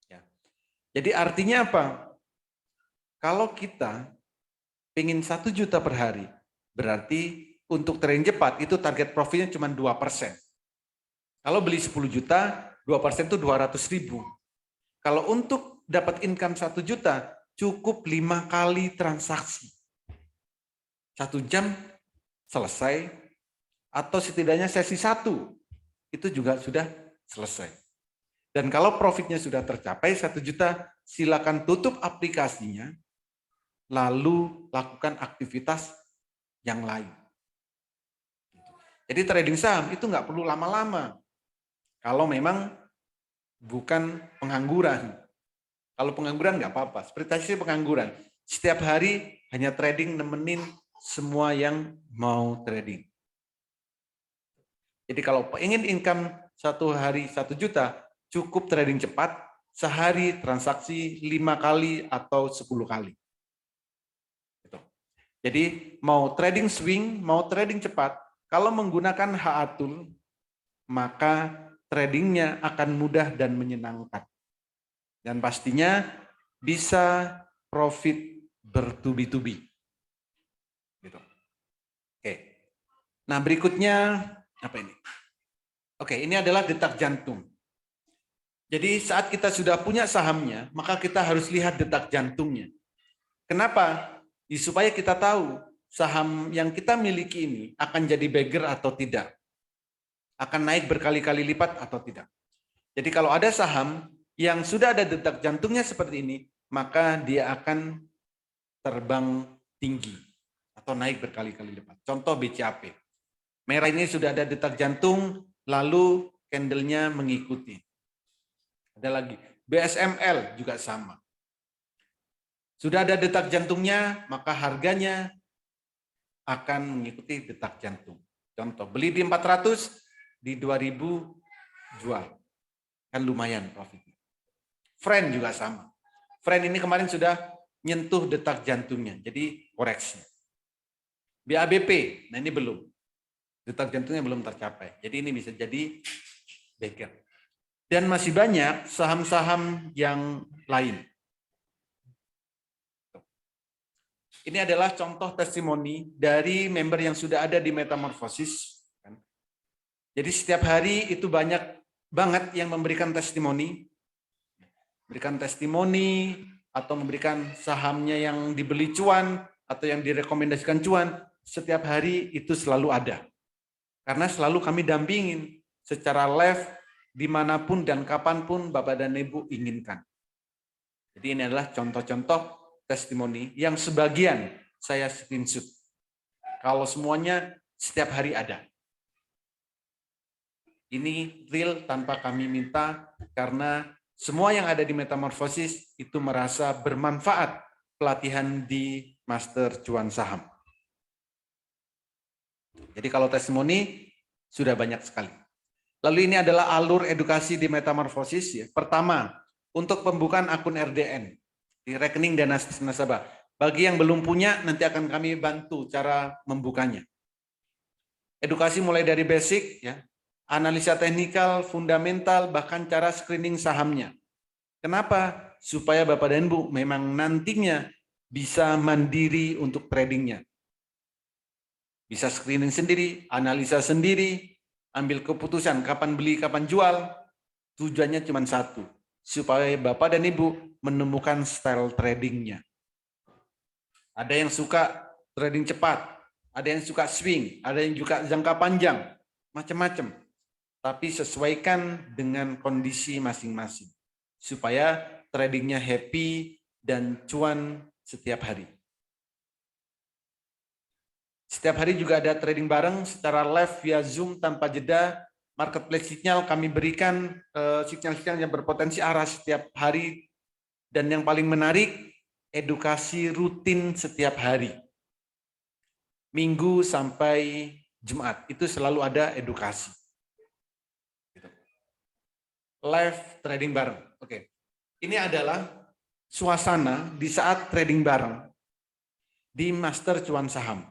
Ya. Jadi artinya apa? Kalau kita pengen 1 juta per hari, berarti untuk trading cepat itu target profitnya cuma 2%. Kalau beli 10 juta, 2% itu 200.000. Kalau untuk dapat income 1 juta, cukup 5 kali transaksi. 1 jam selesai, atau setidaknya sesi 1, itu juga sudah selesai. Dan kalau profitnya sudah tercapai 1 juta, silakan tutup aplikasinya, lalu lakukan aktivitas yang lain. Jadi trading saham itu nggak perlu lama-lama, kalau memang bukan pengangguran. Kalau pengangguran nggak apa-apa, seperti pengangguran. Setiap hari hanya trading nemenin semua yang mau trading. Jadi kalau ingin income 1 hari 1 juta, cukup trading cepat, sehari transaksi 5 kali atau 10 kali. Jadi mau trading swing, mau trading cepat, kalau menggunakan HA-Tool, maka tradingnya akan mudah dan menyenangkan. Dan pastinya bisa profit bertubi-tubi. Gitu. Oke. Nah berikutnya apa ini? Oke, ini adalah detak jantung. Jadi saat kita sudah punya sahamnya, maka kita harus lihat detak jantungnya. Kenapa? Supaya kita tahu saham yang kita miliki ini akan jadi bagger atau tidak. Akan naik berkali-kali lipat atau tidak. Jadi kalau ada saham yang sudah ada detak jantungnya seperti ini, maka dia akan terbang tinggi atau naik berkali-kali lipat. Contoh BCAP. Merah ini sudah ada detak jantung, lalu candlenya mengikuti. Ada lagi, BSML juga sama. Sudah ada detak jantungnya, maka harganya akan mengikuti detak jantung. Contoh, beli di 400, di 2000 jual. Kan lumayan profitnya. Friend juga sama. Friend ini kemarin sudah nyentuh detak jantungnya, jadi koreksi. BABP, nah ini belum. Detak jantungnya belum tercapai. Jadi ini bisa jadi bagger. Dan masih banyak saham-saham yang lain. Ini adalah contoh testimoni dari member yang sudah ada di Metamorphosis. Jadi setiap hari itu banyak banget yang memberikan testimoni. Berikan testimoni atau memberikan sahamnya yang dibeli cuan atau yang direkomendasikan cuan. Setiap hari itu selalu ada. Karena selalu kami dampingin secara live dimanapun dan kapanpun Bapak dan Ibu inginkan. Jadi ini adalah contoh-contoh testimoni yang sebagian saya screenshot. Kalau semuanya setiap hari ada. Ini real tanpa kami minta karena semua yang ada di Metamorphosis itu merasa bermanfaat pelatihan di Master Cuan Saham. Jadi kalau testimoni sudah banyak sekali. Lalu ini adalah alur edukasi di Metamorphosis. Ya. Pertama, untuk pembukaan akun RDN di rekening dana nasabah. Bagi yang belum punya, nanti akan kami bantu cara membukanya. Edukasi mulai dari basic, ya, analisa teknikal, fundamental, bahkan cara screening sahamnya. Kenapa? Supaya Bapak dan Ibu memang nantinya bisa mandiri untuk tradingnya. Bisa screening sendiri, analisa sendiri, ambil keputusan kapan beli, kapan jual. Tujuannya cuma satu, supaya Bapak dan Ibu menemukan style tradingnya. Ada yang suka trading cepat, ada yang suka swing, ada yang juga jangka panjang, macam-macam. Tapi sesuaikan dengan kondisi masing-masing, supaya tradingnya happy dan cuan setiap hari. Setiap hari juga ada trading bareng secara live via Zoom tanpa jeda. Marketplace signal kami berikan signal-signal yang berpotensi arah setiap hari. Dan yang paling menarik, edukasi rutin setiap hari. Minggu sampai Jumat, itu selalu ada edukasi. Live trading bareng. Oke. Ini adalah suasana di saat trading bareng di Master Cuan Saham.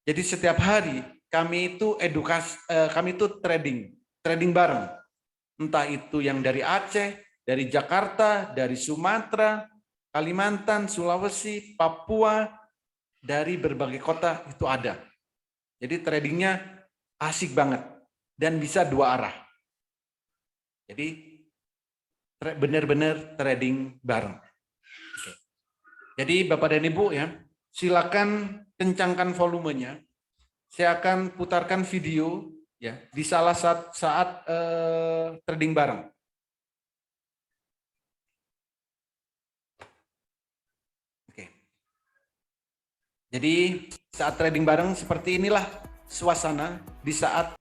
Jadi setiap hari kami itu trading bareng. Entah itu yang dari Aceh, dari Jakarta, dari Sumatera, Kalimantan, Sulawesi, Papua, dari berbagai kota itu ada. Jadi tradingnya asik banget dan bisa dua arah. Jadi benar-benar trading bareng. Jadi Bapak dan Ibu ya, silakan kencangkan volumenya. Saya akan putarkan video ya di salah saat trading bareng. Oke. Jadi saat trading bareng seperti inilah suasana di saat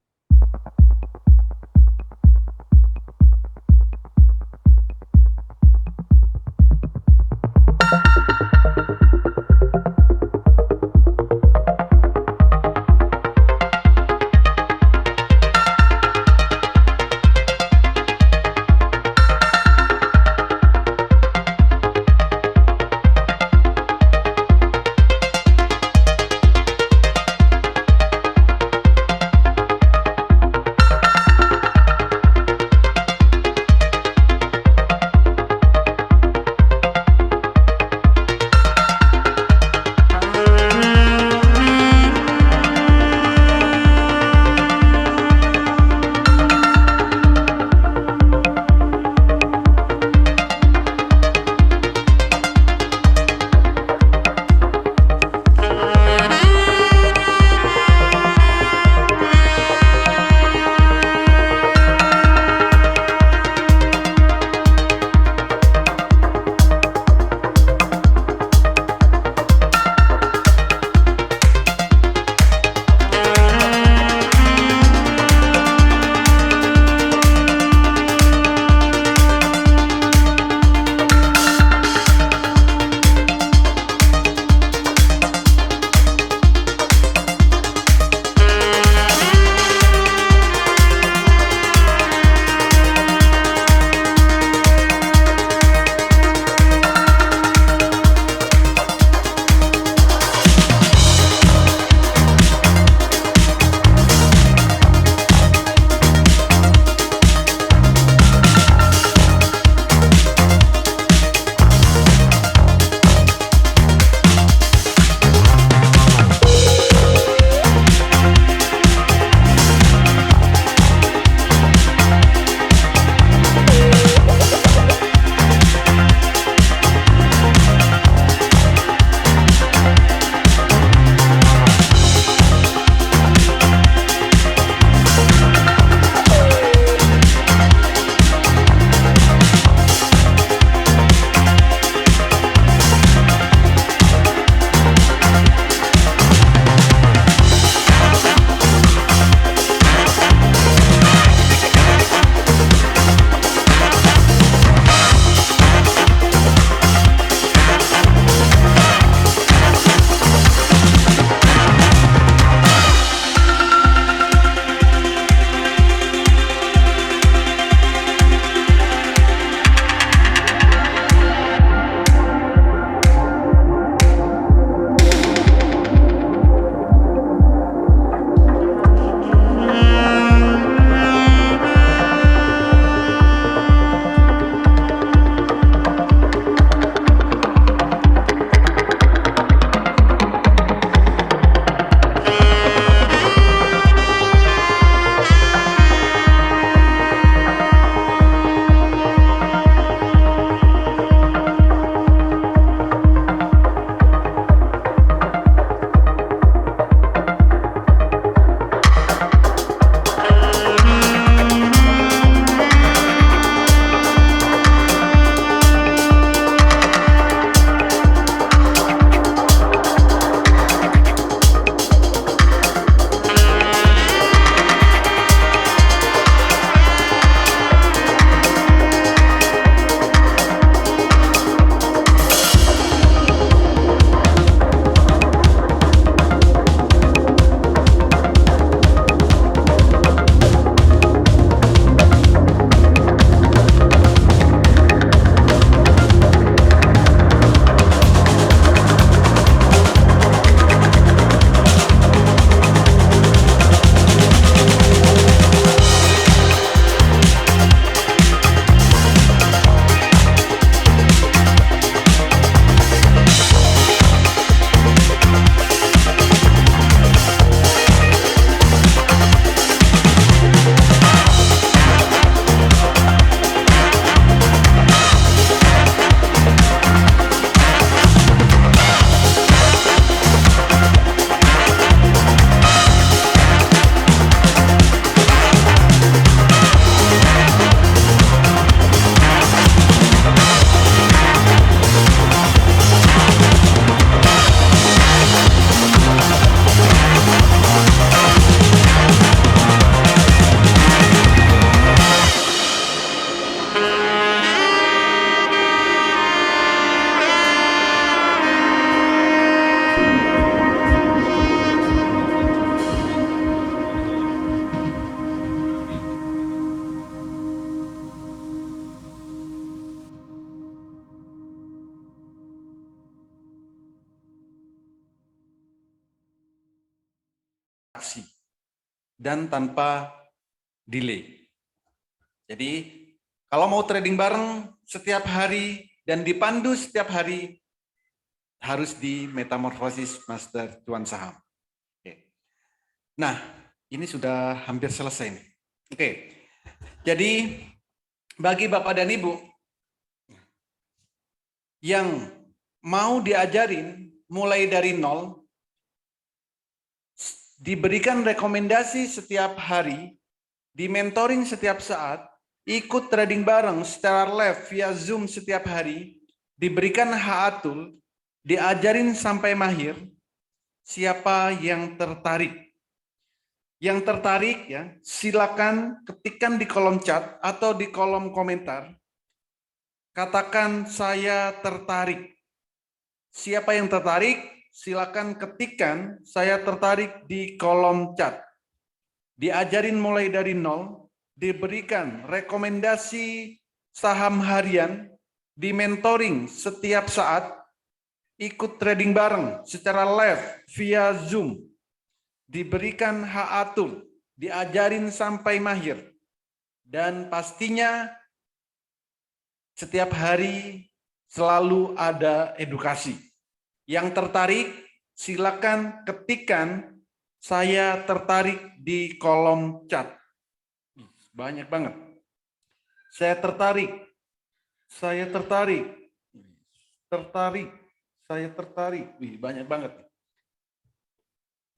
dan tanpa delay. Jadi kalau mau trading bareng setiap hari dan dipandu setiap hari, harus di Metamorfosis Master Cuan Saham. Oke. Nah, ini sudah hampir selesai nih. Oke. Jadi bagi Bapak dan Ibu yang mau diajarin mulai dari nol, diberikan rekomendasi setiap hari, di mentoring setiap saat, ikut trading bareng secara live via Zoom setiap hari, diberikan haatul, diajarin sampai mahir. Siapa yang tertarik? Yang tertarik ya, silakan ketikkan di kolom chat atau di kolom komentar. Katakan saya tertarik. Siapa yang tertarik? Silakan ketikkan saya tertarik di kolom chat. Diajarin mulai dari nol, diberikan rekomendasi saham harian, di mentoring setiap saat, ikut trading bareng secara live via Zoom, diberikan haatul, diajarin sampai mahir, dan pastinya setiap hari selalu ada edukasi. Yang tertarik, silakan ketikkan saya tertarik di kolom chat. Banyak banget. Saya tertarik. Saya tertarik. Tertarik. Saya tertarik. Wih, banyak banget.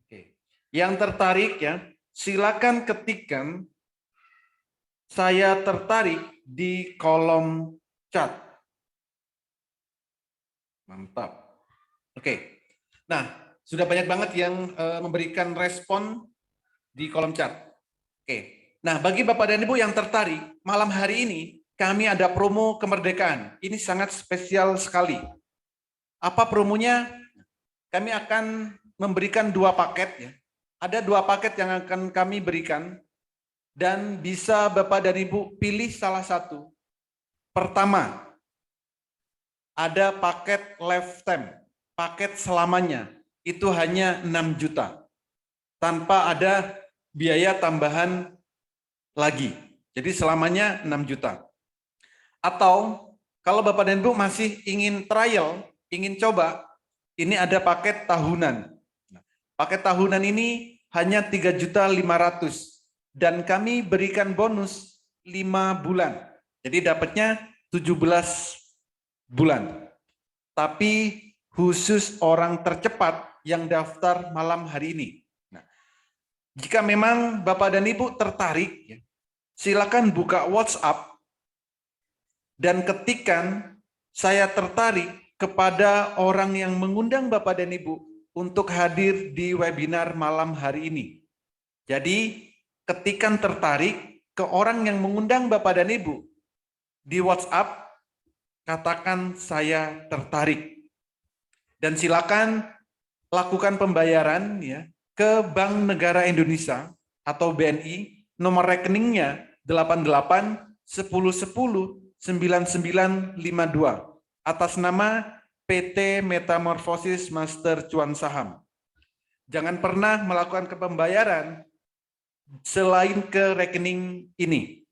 Oke. Yang tertarik ya, silakan ketikkan saya tertarik di kolom chat. Mantap. Oke. Nah, sudah banyak banget yang memberikan respon di kolom chat. Oke. Nah, bagi Bapak dan Ibu yang tertarik, malam hari ini kami ada promo kemerdekaan. Ini sangat spesial sekali. Apa promonya? Kami akan memberikan 2 paket ya. Ada 2 paket yang akan kami berikan dan bisa Bapak dan Ibu pilih salah satu. Pertama, ada paket lifetime, paket selamanya. Itu hanya 6 juta. Tanpa ada biaya tambahan lagi. Jadi selamanya 6 juta. Atau kalau Bapak dan Ibu masih ingin trial, ingin coba, ini ada paket tahunan. Paket tahunan ini hanya 3.500.000 dan kami berikan bonus 5 bulan. Jadi dapatnya 17 bulan. Tapi khusus orang tercepat yang daftar malam hari ini. Nah, jika memang Bapak dan Ibu tertarik, silakan buka WhatsApp dan ketikkan saya tertarik kepada orang yang mengundang Bapak dan Ibu untuk hadir di webinar malam hari ini. Jadi ketikkan tertarik ke orang yang mengundang Bapak dan Ibu di WhatsApp, katakan saya tertarik. Dan silakan lakukan pembayaran ya ke Bank Negara Indonesia atau BNI, nomor rekeningnya 88 10 10 9952 atas nama PT Metamorfosis Master Cuan Saham. Jangan pernah melakukan pembayaran selain ke rekening ini.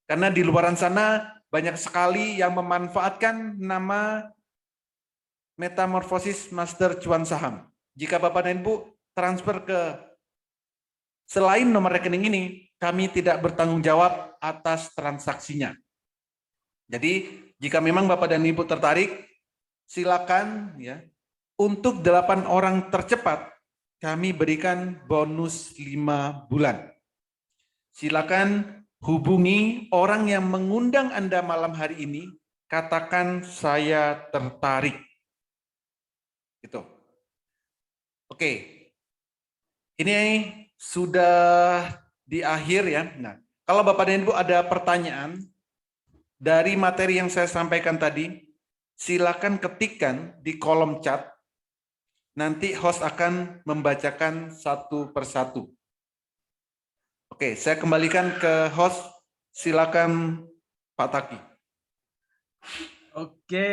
Karena di luaran sana banyak sekali yang memanfaatkan nama Metamorfosis Master Cuan Saham. Jika Bapak dan Ibu transfer ke selain nomor rekening ini, kami tidak bertanggung jawab atas transaksinya. Jadi, jika memang Bapak dan Ibu tertarik, silakan ya. Untuk 8 orang tercepat, kami berikan bonus 5 bulan. Silakan hubungi orang yang mengundang Anda malam hari ini, katakan saya tertarik. Gitu. Oke. Ini sudah di akhir ya. Nah, kalau Bapak dan Ibu ada pertanyaan dari materi yang saya sampaikan tadi, silakan ketikkan di kolom chat. Nanti host akan membacakan satu persatu. Oke, saya kembalikan ke host. Silakan Pak Taki. Oke,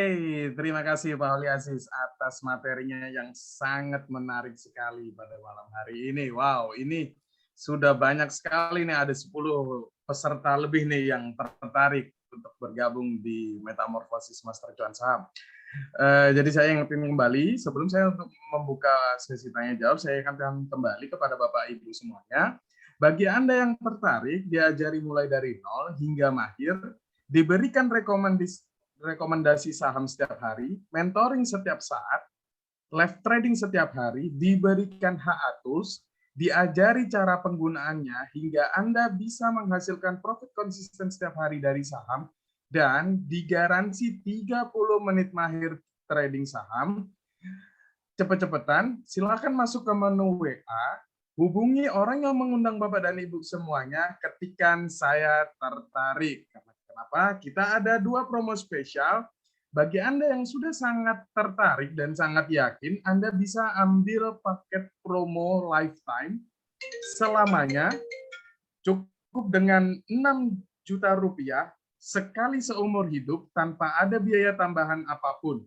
terima kasih Pak Oli Aziz atas materinya yang sangat menarik sekali pada malam hari ini. Wow, ini sudah banyak sekali nih, ada 10 peserta lebih nih yang tertarik untuk bergabung di Metamorfosis Master Cuan Saham. Jadi saya ingin kembali, sebelum saya untuk membuka sesi tanya jawab, saya akan kembali kepada Bapak Ibu semuanya. Bagi Anda yang tertarik, diajari mulai dari nol hingga mahir, diberikan rekomendasi saham setiap hari, mentoring setiap saat, live trading setiap hari, diberikan HA Tools, diajari cara penggunaannya hingga Anda bisa menghasilkan profit konsisten setiap hari dari saham, dan digaransi 30 menit mahir trading saham. Cepet-cepetan, silakan masuk ke menu WA, hubungi orang yang mengundang Bapak dan Ibu semuanya ketikan saya tertarik. Kenapa? Kita ada 2 promo spesial. Bagi Anda yang sudah sangat tertarik dan sangat yakin, Anda bisa ambil paket promo lifetime selamanya, cukup dengan 6 juta rupiah sekali seumur hidup tanpa ada biaya tambahan apapun.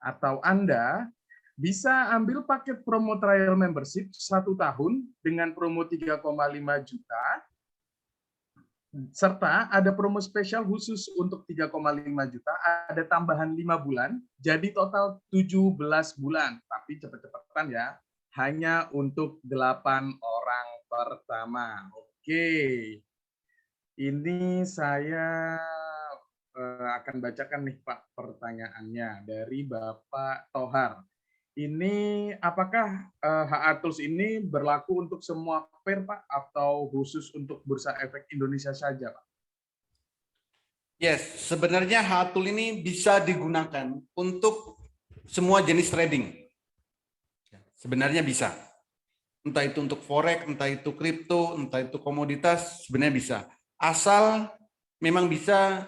Atau Anda bisa ambil paket promo trial membership 1 tahun dengan promo 3,5 juta, serta ada promo spesial khusus untuk 3,5 juta, ada tambahan 5 bulan, jadi total 17 bulan. Tapi cepet-cepetan ya, hanya untuk 8 orang pertama. Oke. Ini saya akan bacakan nih Pak pertanyaannya dari Bapak Tohar. Ini apakah HA Tools ini berlaku untuk semua pair Pak atau khusus untuk Bursa Efek Indonesia saja Pak? Yes, sebenarnya HA Tool ini bisa digunakan untuk semua jenis trading. Sebenarnya bisa. Entah itu untuk forex, entah itu kripto, entah itu komoditas, sebenarnya bisa. Asal memang bisa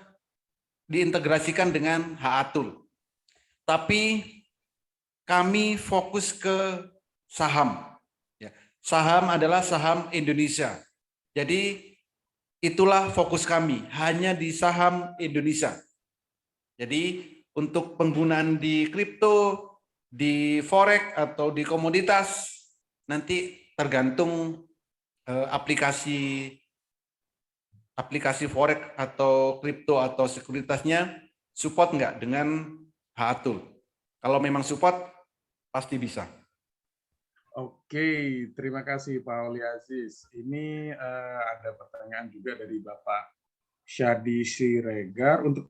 diintegrasikan dengan HA Tool. Tapi kami fokus ke saham. Saham adalah saham Indonesia. Jadi itulah fokus kami, hanya di saham Indonesia. Jadi untuk penggunaan di kripto, di forex atau di komoditas, nanti tergantung aplikasi forex atau kripto atau sekuritasnya support nggak dengan HA Tool. Kalau memang support, pasti bisa. Oke, terima kasih Pak Oli Aziz. Ini ada pertanyaan juga dari Bapak Syadi Siregar. Untuk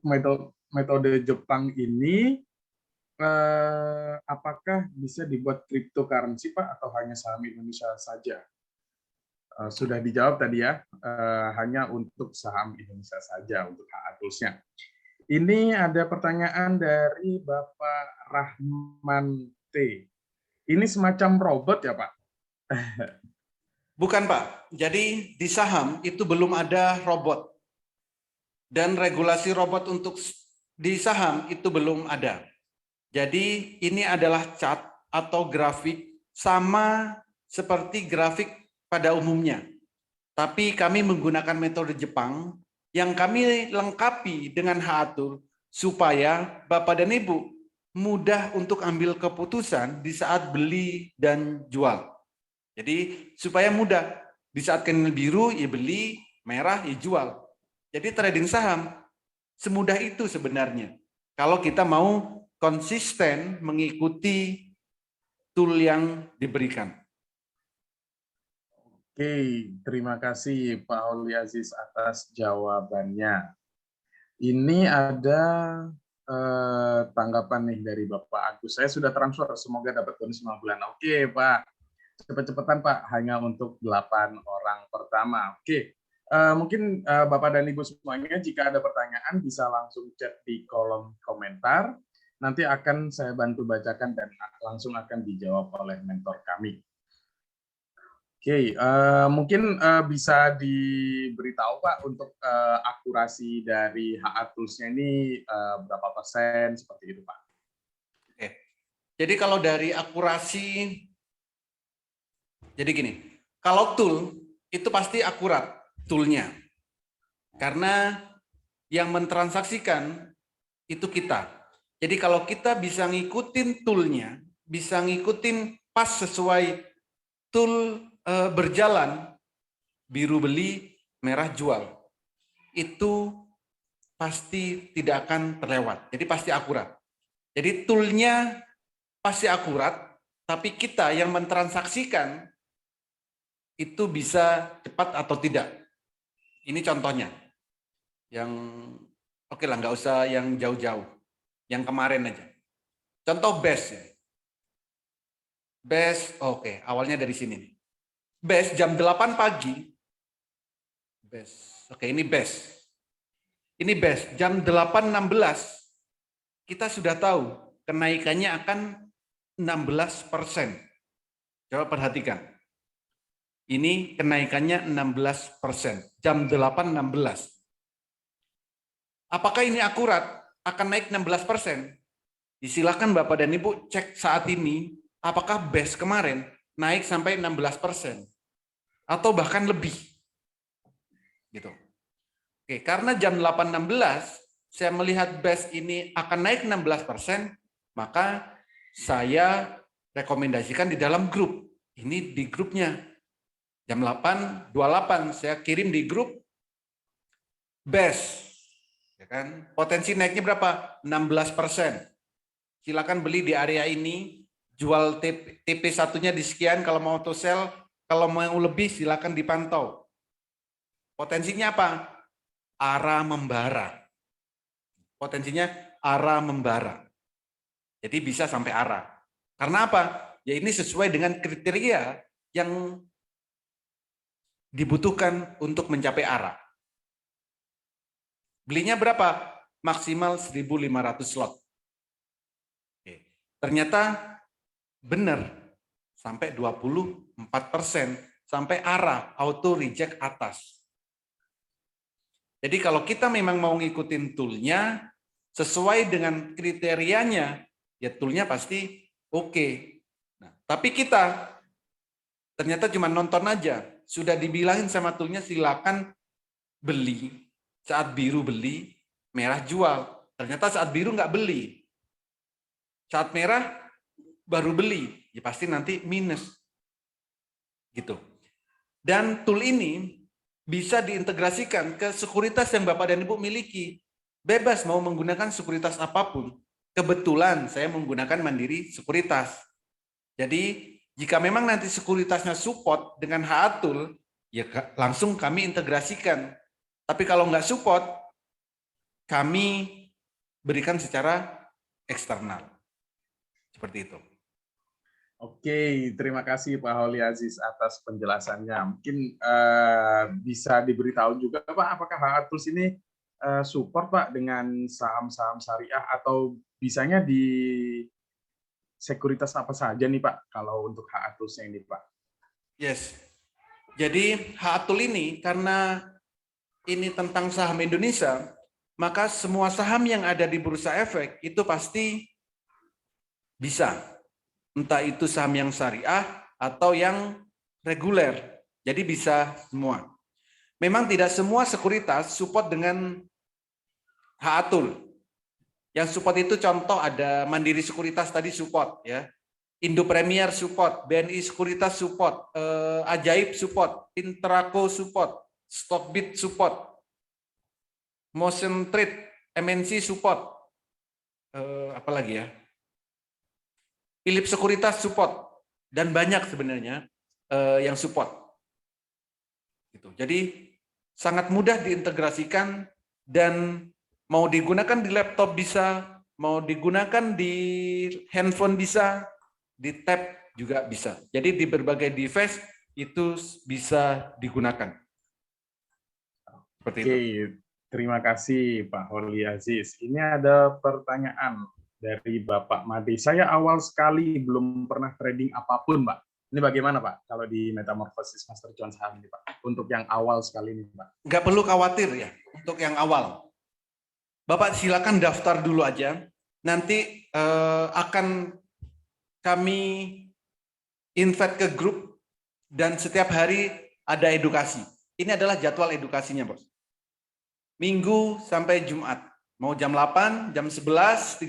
metode Jepang ini, apakah bisa dibuat cryptocurrency Pak atau hanya saham Indonesia saja? Sudah dijawab tadi ya, hanya untuk saham Indonesia saja untuk HA Tools-nya. Ini ada pertanyaan dari Bapak Rahman T. Ini semacam robot ya Pak? Bukan Pak, jadi di saham itu belum ada robot. Dan regulasi robot untuk di saham itu belum ada. Jadi ini adalah chart atau grafik sama seperti grafik pada umumnya. Tapi kami menggunakan metode Jepang yang kami lengkapi dengan HA Tool supaya Bapak dan Ibu mudah untuk ambil keputusan di saat beli dan jual. Jadi supaya mudah, di saat candle biru ya beli, merah ya jual. Jadi trading saham semudah itu sebenarnya. Kalau kita mau konsisten mengikuti tool yang diberikan. Oke, terima kasih Pak Oli Aziz atas jawabannya. Ini ada tanggapan nih dari Bapak Agus. Saya sudah transfer, semoga dapat bonus 5 bulan. Oke Pak, cepet-cepetan Pak, hanya untuk 8 orang pertama. Oke, mungkin Bapak dan Ibu semuanya jika ada pertanyaan bisa langsung chat di kolom komentar. Nanti akan saya bantu bacakan dan langsung akan dijawab oleh mentor kami. Oke, mungkin bisa diberitahu Pak untuk akurasi dari HA Tools-nya ini berapa persen seperti itu Pak? Oke. Jadi kalau dari akurasi, jadi gini, kalau tool itu pasti akurat toolnya, karena yang mentransaksikan itu kita. Jadi kalau kita bisa ngikutin toolnya, bisa ngikutin pas sesuai tool berjalan, biru beli, merah jual. Itu pasti tidak akan terlewat. Jadi pasti akurat. Jadi toolnya pasti akurat, tapi kita yang mentransaksikan itu bisa cepat atau tidak. Ini contohnya. Yang oke lah, nggak usah yang jauh-jauh. Yang kemarin aja. Contoh BES. BES, oke, awalnya dari sini. BES jam 8 pagi. BES. Oke, ini BES. Ini BES jam 8.16. Kita sudah tahu kenaikannya akan 16%. Coba perhatikan. Ini kenaikannya 16%. Jam 8.16. Apakah ini akurat? Akan naik 16%? Silakan Bapak dan Ibu cek saat ini, apakah BES kemarin naik sampai 16%? Atau bahkan lebih? Gitu. Oke, karena jam 8.16, saya melihat BES ini akan naik 16%, maka saya rekomendasikan di dalam grup. Ini di grupnya. Jam 8.28 saya kirim di grup BES. Ya kan? Potensi naiknya berapa? 16%. Silakan beli di area ini, jual TP1-nya di sekian, kalau mau auto sell, kalau mau lebih silakan dipantau. Potensinya apa? Arah membara. Potensinya arah membara. Jadi bisa sampai arah. Karena apa? Ya ini sesuai dengan kriteria yang dibutuhkan untuk mencapai arah. Belinya berapa? Maksimal 1.500 slot. Oke. Ternyata benar, sampai 24%, sampai arah, auto reject atas. Jadi kalau kita memang mau ngikutin toolnya, sesuai dengan kriterianya, ya toolnya pasti oke. Nah, tapi kita ternyata cuma nonton aja, sudah dibilangin sama toolnya silakan beli, saat biru beli, merah jual. Ternyata saat biru nggak beli, saat merah baru beli, ya pasti nanti minus. Gitu. Dan tool ini bisa diintegrasikan ke sekuritas yang Bapak dan Ibu miliki. Bebas mau menggunakan sekuritas apapun. Kebetulan saya menggunakan Mandiri Sekuritas. Jadi jika memang nanti sekuritasnya support dengan HA Tool, ya langsung kami integrasikan. Tapi kalau nggak support, kami berikan secara eksternal. Seperti itu. Oke, terima kasih Pak Holi Aziz atas penjelasannya. Mungkin bisa diberitahu juga Pak, apakah HA Tools ini support Pak dengan saham-saham syariah atau bisanya di sekuritas apa saja nih Pak kalau untuk HA Tools ini Pak? Yes. Jadi HA Tool ini karena ini tentang saham Indonesia, maka semua saham yang ada di Bursa Efek itu pasti bisa. Entah itu saham yang syariah atau yang reguler. Jadi bisa semua. Memang tidak semua sekuritas support dengan HA Tool. Yang support itu contoh ada Mandiri Sekuritas tadi support ya. Indo Premier support, BNI Sekuritas support, Ajaib support, Intraco support, Stockbit support, Motion Trade, MNC support. Apa lagi ya? Philips Sekuritas support dan banyak sebenarnya yang support. Gitu. Jadi sangat mudah diintegrasikan dan mau digunakan di laptop bisa, mau digunakan di handphone bisa, di tab juga bisa. Jadi di berbagai device itu bisa digunakan. Seperti Oke, itu. terima kasih Pak Holi Aziz. Ini ada pertanyaan dari Bapak Made. Saya awal sekali belum pernah trading apapun, Pak. Ini bagaimana, Pak, kalau di Metamorphosis Master Cuan Saham ini, Pak? Untuk yang awal sekali ini, Pak. Nggak perlu khawatir ya, untuk yang awal. Bapak silakan daftar dulu aja. Nanti akan kami invite ke grup dan setiap hari ada edukasi. Ini adalah jadwal edukasinya, Bos. Minggu sampai Jumat. Mau jam 8, jam 11.30,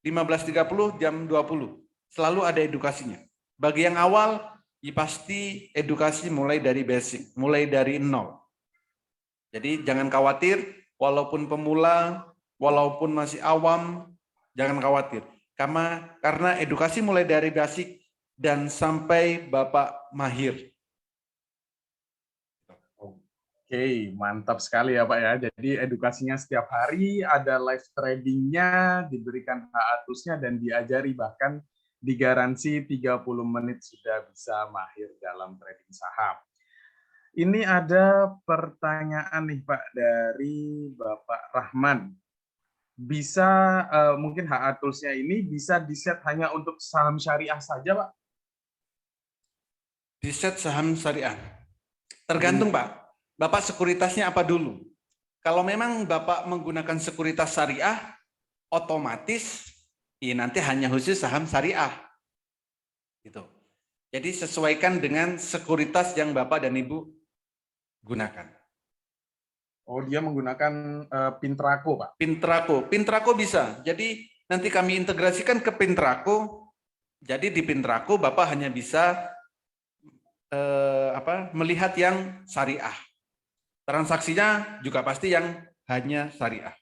15.30, jam 20. Selalu ada edukasinya. Bagi yang awal, ya pasti edukasi mulai dari basic, mulai dari nol. Jadi jangan khawatir, walaupun pemula, walaupun masih awam, jangan khawatir. Karena edukasi mulai dari basic dan sampai Bapak mahir. Oke, mantap sekali ya Pak ya. Jadi edukasinya setiap hari, ada live tradingnya, diberikan HA-Tools-nya, dan diajari, bahkan digaransi 30 menit sudah bisa mahir dalam trading saham. Ini ada pertanyaan nih Pak dari Bapak Rahman. Bisa mungkin HA-Tools-nya ini bisa di-set hanya untuk saham syariah saja Pak? Di-set saham syariah. Tergantung Pak. Bapak sekuritasnya apa dulu? Kalau memang Bapak menggunakan sekuritas syariah, otomatis ya nanti hanya khusus saham syariah. Gitu. Jadi sesuaikan dengan sekuritas yang Bapak dan Ibu gunakan. Oh, dia menggunakan Pintraco, Pak? Pintraco bisa. Jadi nanti kami integrasikan ke Pintraco. Jadi di Pintraco Bapak hanya bisa melihat yang syariah. Transaksinya juga pasti yang hanya syariah.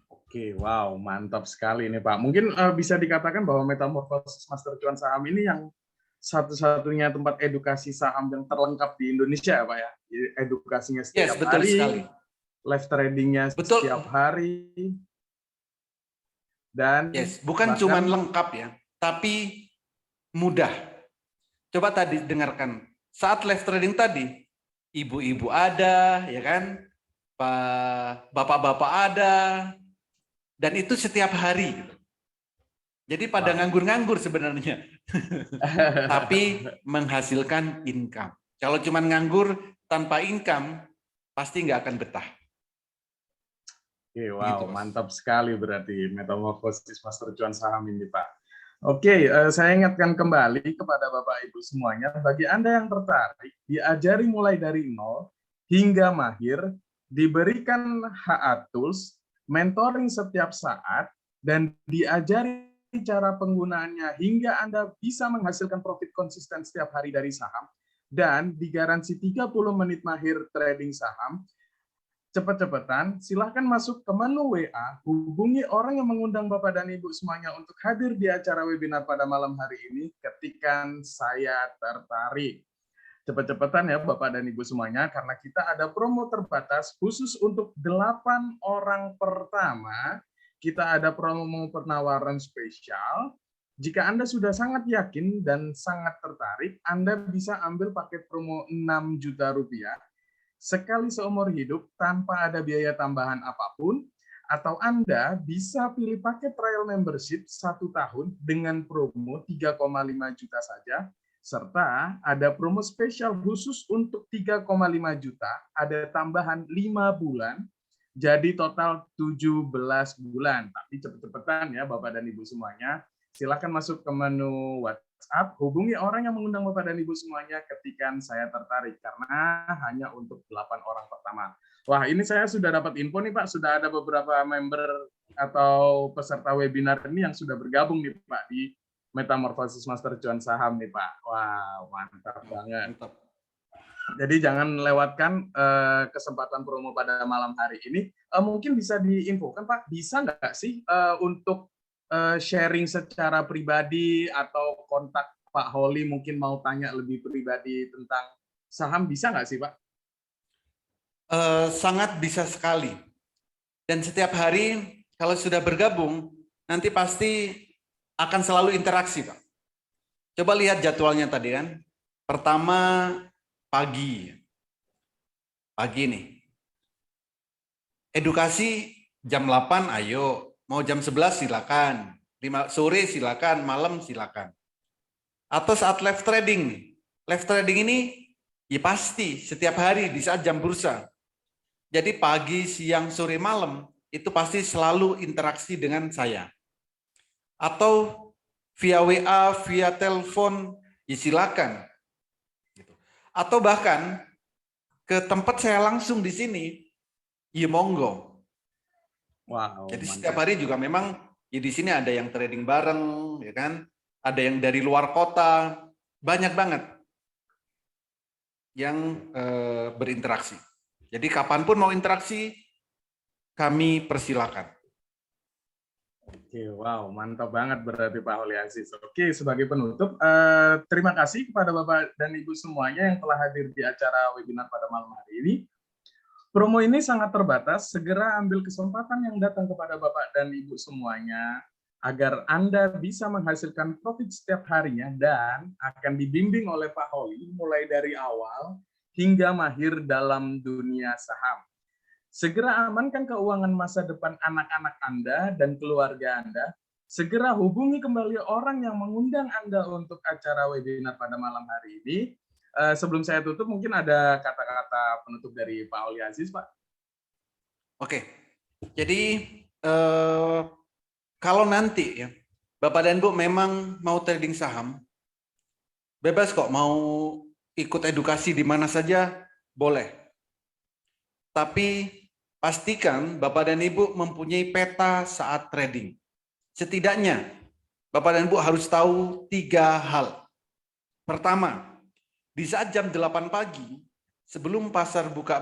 Oke, wow, mantap sekali ini Pak. Mungkin bisa dikatakan bahwa Metamorphosis Master Cuan Saham ini yang satu-satunya tempat edukasi saham yang terlengkap di Indonesia ya Pak ya. Edukasinya setiap betul hari, sekali. live tradingnya setiap hari, dan bukan cuma lengkap ya, tapi mudah. Coba tadi dengarkan, saat live trading tadi, ibu-ibu ada, ya kan, bapak-bapak ada, dan itu setiap hari. Jadi pada nganggur-nganggur sebenarnya, tapi menghasilkan income. Kalau cuma nganggur tanpa income, pasti nggak akan betah. Oke, wow, gitu, mantap sekali berarti Metamorphosis Master Cuan Saham ini, Pak. Oke, saya ingatkan kembali kepada Bapak Ibu semuanya, bagi Anda yang tertarik, diajari mulai dari nol hingga mahir, diberikan HA-Tools, mentoring setiap saat, dan diajari cara penggunaannya hingga Anda bisa menghasilkan profit konsisten setiap hari dari saham, dan digaransi 30 menit mahir trading saham. Cepet-cepetan, silahkan masuk ke menu WA, hubungi orang yang mengundang Bapak dan Ibu semuanya untuk hadir di acara webinar pada malam hari ini, ketikan saya tertarik. Cepet-cepetan ya Bapak dan Ibu semuanya, karena kita ada promo terbatas khusus untuk 8 orang pertama. Kita ada promo penawaran spesial. Jika Anda sudah sangat yakin dan sangat tertarik, Anda bisa ambil paket promo 6 juta rupiah sekali seumur hidup tanpa ada biaya tambahan apapun, atau Anda bisa pilih paket trial membership 1 tahun dengan promo 3,5 juta saja, serta ada promo spesial khusus untuk 3,5 juta, ada tambahan 5 bulan, jadi total 17 bulan. Tapi cepet-cepetan ya Bapak dan Ibu semuanya, silakan masuk ke menu WhatsApp, hubungi orang yang mengundang Bapak dan Ibu semuanya, ketikan saya tertarik, karena hanya untuk 8 orang pertama. Wah, ini saya sudah dapat info nih Pak, sudah ada beberapa member atau peserta webinar ini yang sudah bergabung nih Pak di Metamorphosis Master Cuan Saham nih Pak. Wah, mantap banget. Mantap. Jadi jangan lewatkan kesempatan promo pada malam hari ini. Mungkin bisa diinfokan Pak, bisa nggak sih untuk sharing secara pribadi atau kontak Pak Holly mungkin mau tanya lebih pribadi tentang saham, bisa nggak sih Pak? Sangat bisa sekali. Dan setiap hari kalau sudah bergabung, nanti pasti akan selalu interaksi Pak. Coba lihat jadwalnya tadi kan. Pertama pagi nih. Edukasi jam 8 ayo. Mau jam 11 silakan, 5 sore silakan, malam silakan. Atau saat live trading. Live trading ini ya pasti setiap hari di saat jam bursa. Jadi pagi, siang, sore, malam itu pasti selalu interaksi dengan saya. Atau via WA, via telepon, ya silakan. Atau bahkan ke tempat saya langsung di sini, ya monggo. Wow, jadi setiap hari juga memang ya di sini ada yang trading bareng, ya kan? Ada yang dari luar kota. banyak banget yang berinteraksi. Jadi kapanpun mau interaksi, kami persilakan. Oke, wow, mantap banget berarti Pak Holi Aziz. Oke, sebagai penutup, terima kasih kepada Bapak dan Ibu semuanya yang telah hadir di acara webinar pada malam hari ini. Promo ini sangat terbatas, segera ambil kesempatan yang datang kepada Bapak dan Ibu semuanya, agar Anda bisa menghasilkan profit setiap harinya dan akan dibimbing oleh Pak Holi mulai dari awal hingga mahir dalam dunia saham. Segera amankan keuangan masa depan anak-anak Anda dan keluarga Anda. Segera hubungi kembali orang yang mengundang Anda untuk acara webinar pada malam hari ini. Sebelum saya tutup, mungkin ada kata-kata penutup dari Pak Holi Aziz, Pak. Oke, jadi kalau nanti ya Bapak dan Ibu memang mau trading saham, bebas kok, mau ikut edukasi di mana saja boleh. Tapi pastikan Bapak dan Ibu mempunyai peta saat trading. Setidaknya Bapak dan Ibu harus tahu 3 hal. Pertama, di saat jam 8 pagi sebelum pasar buka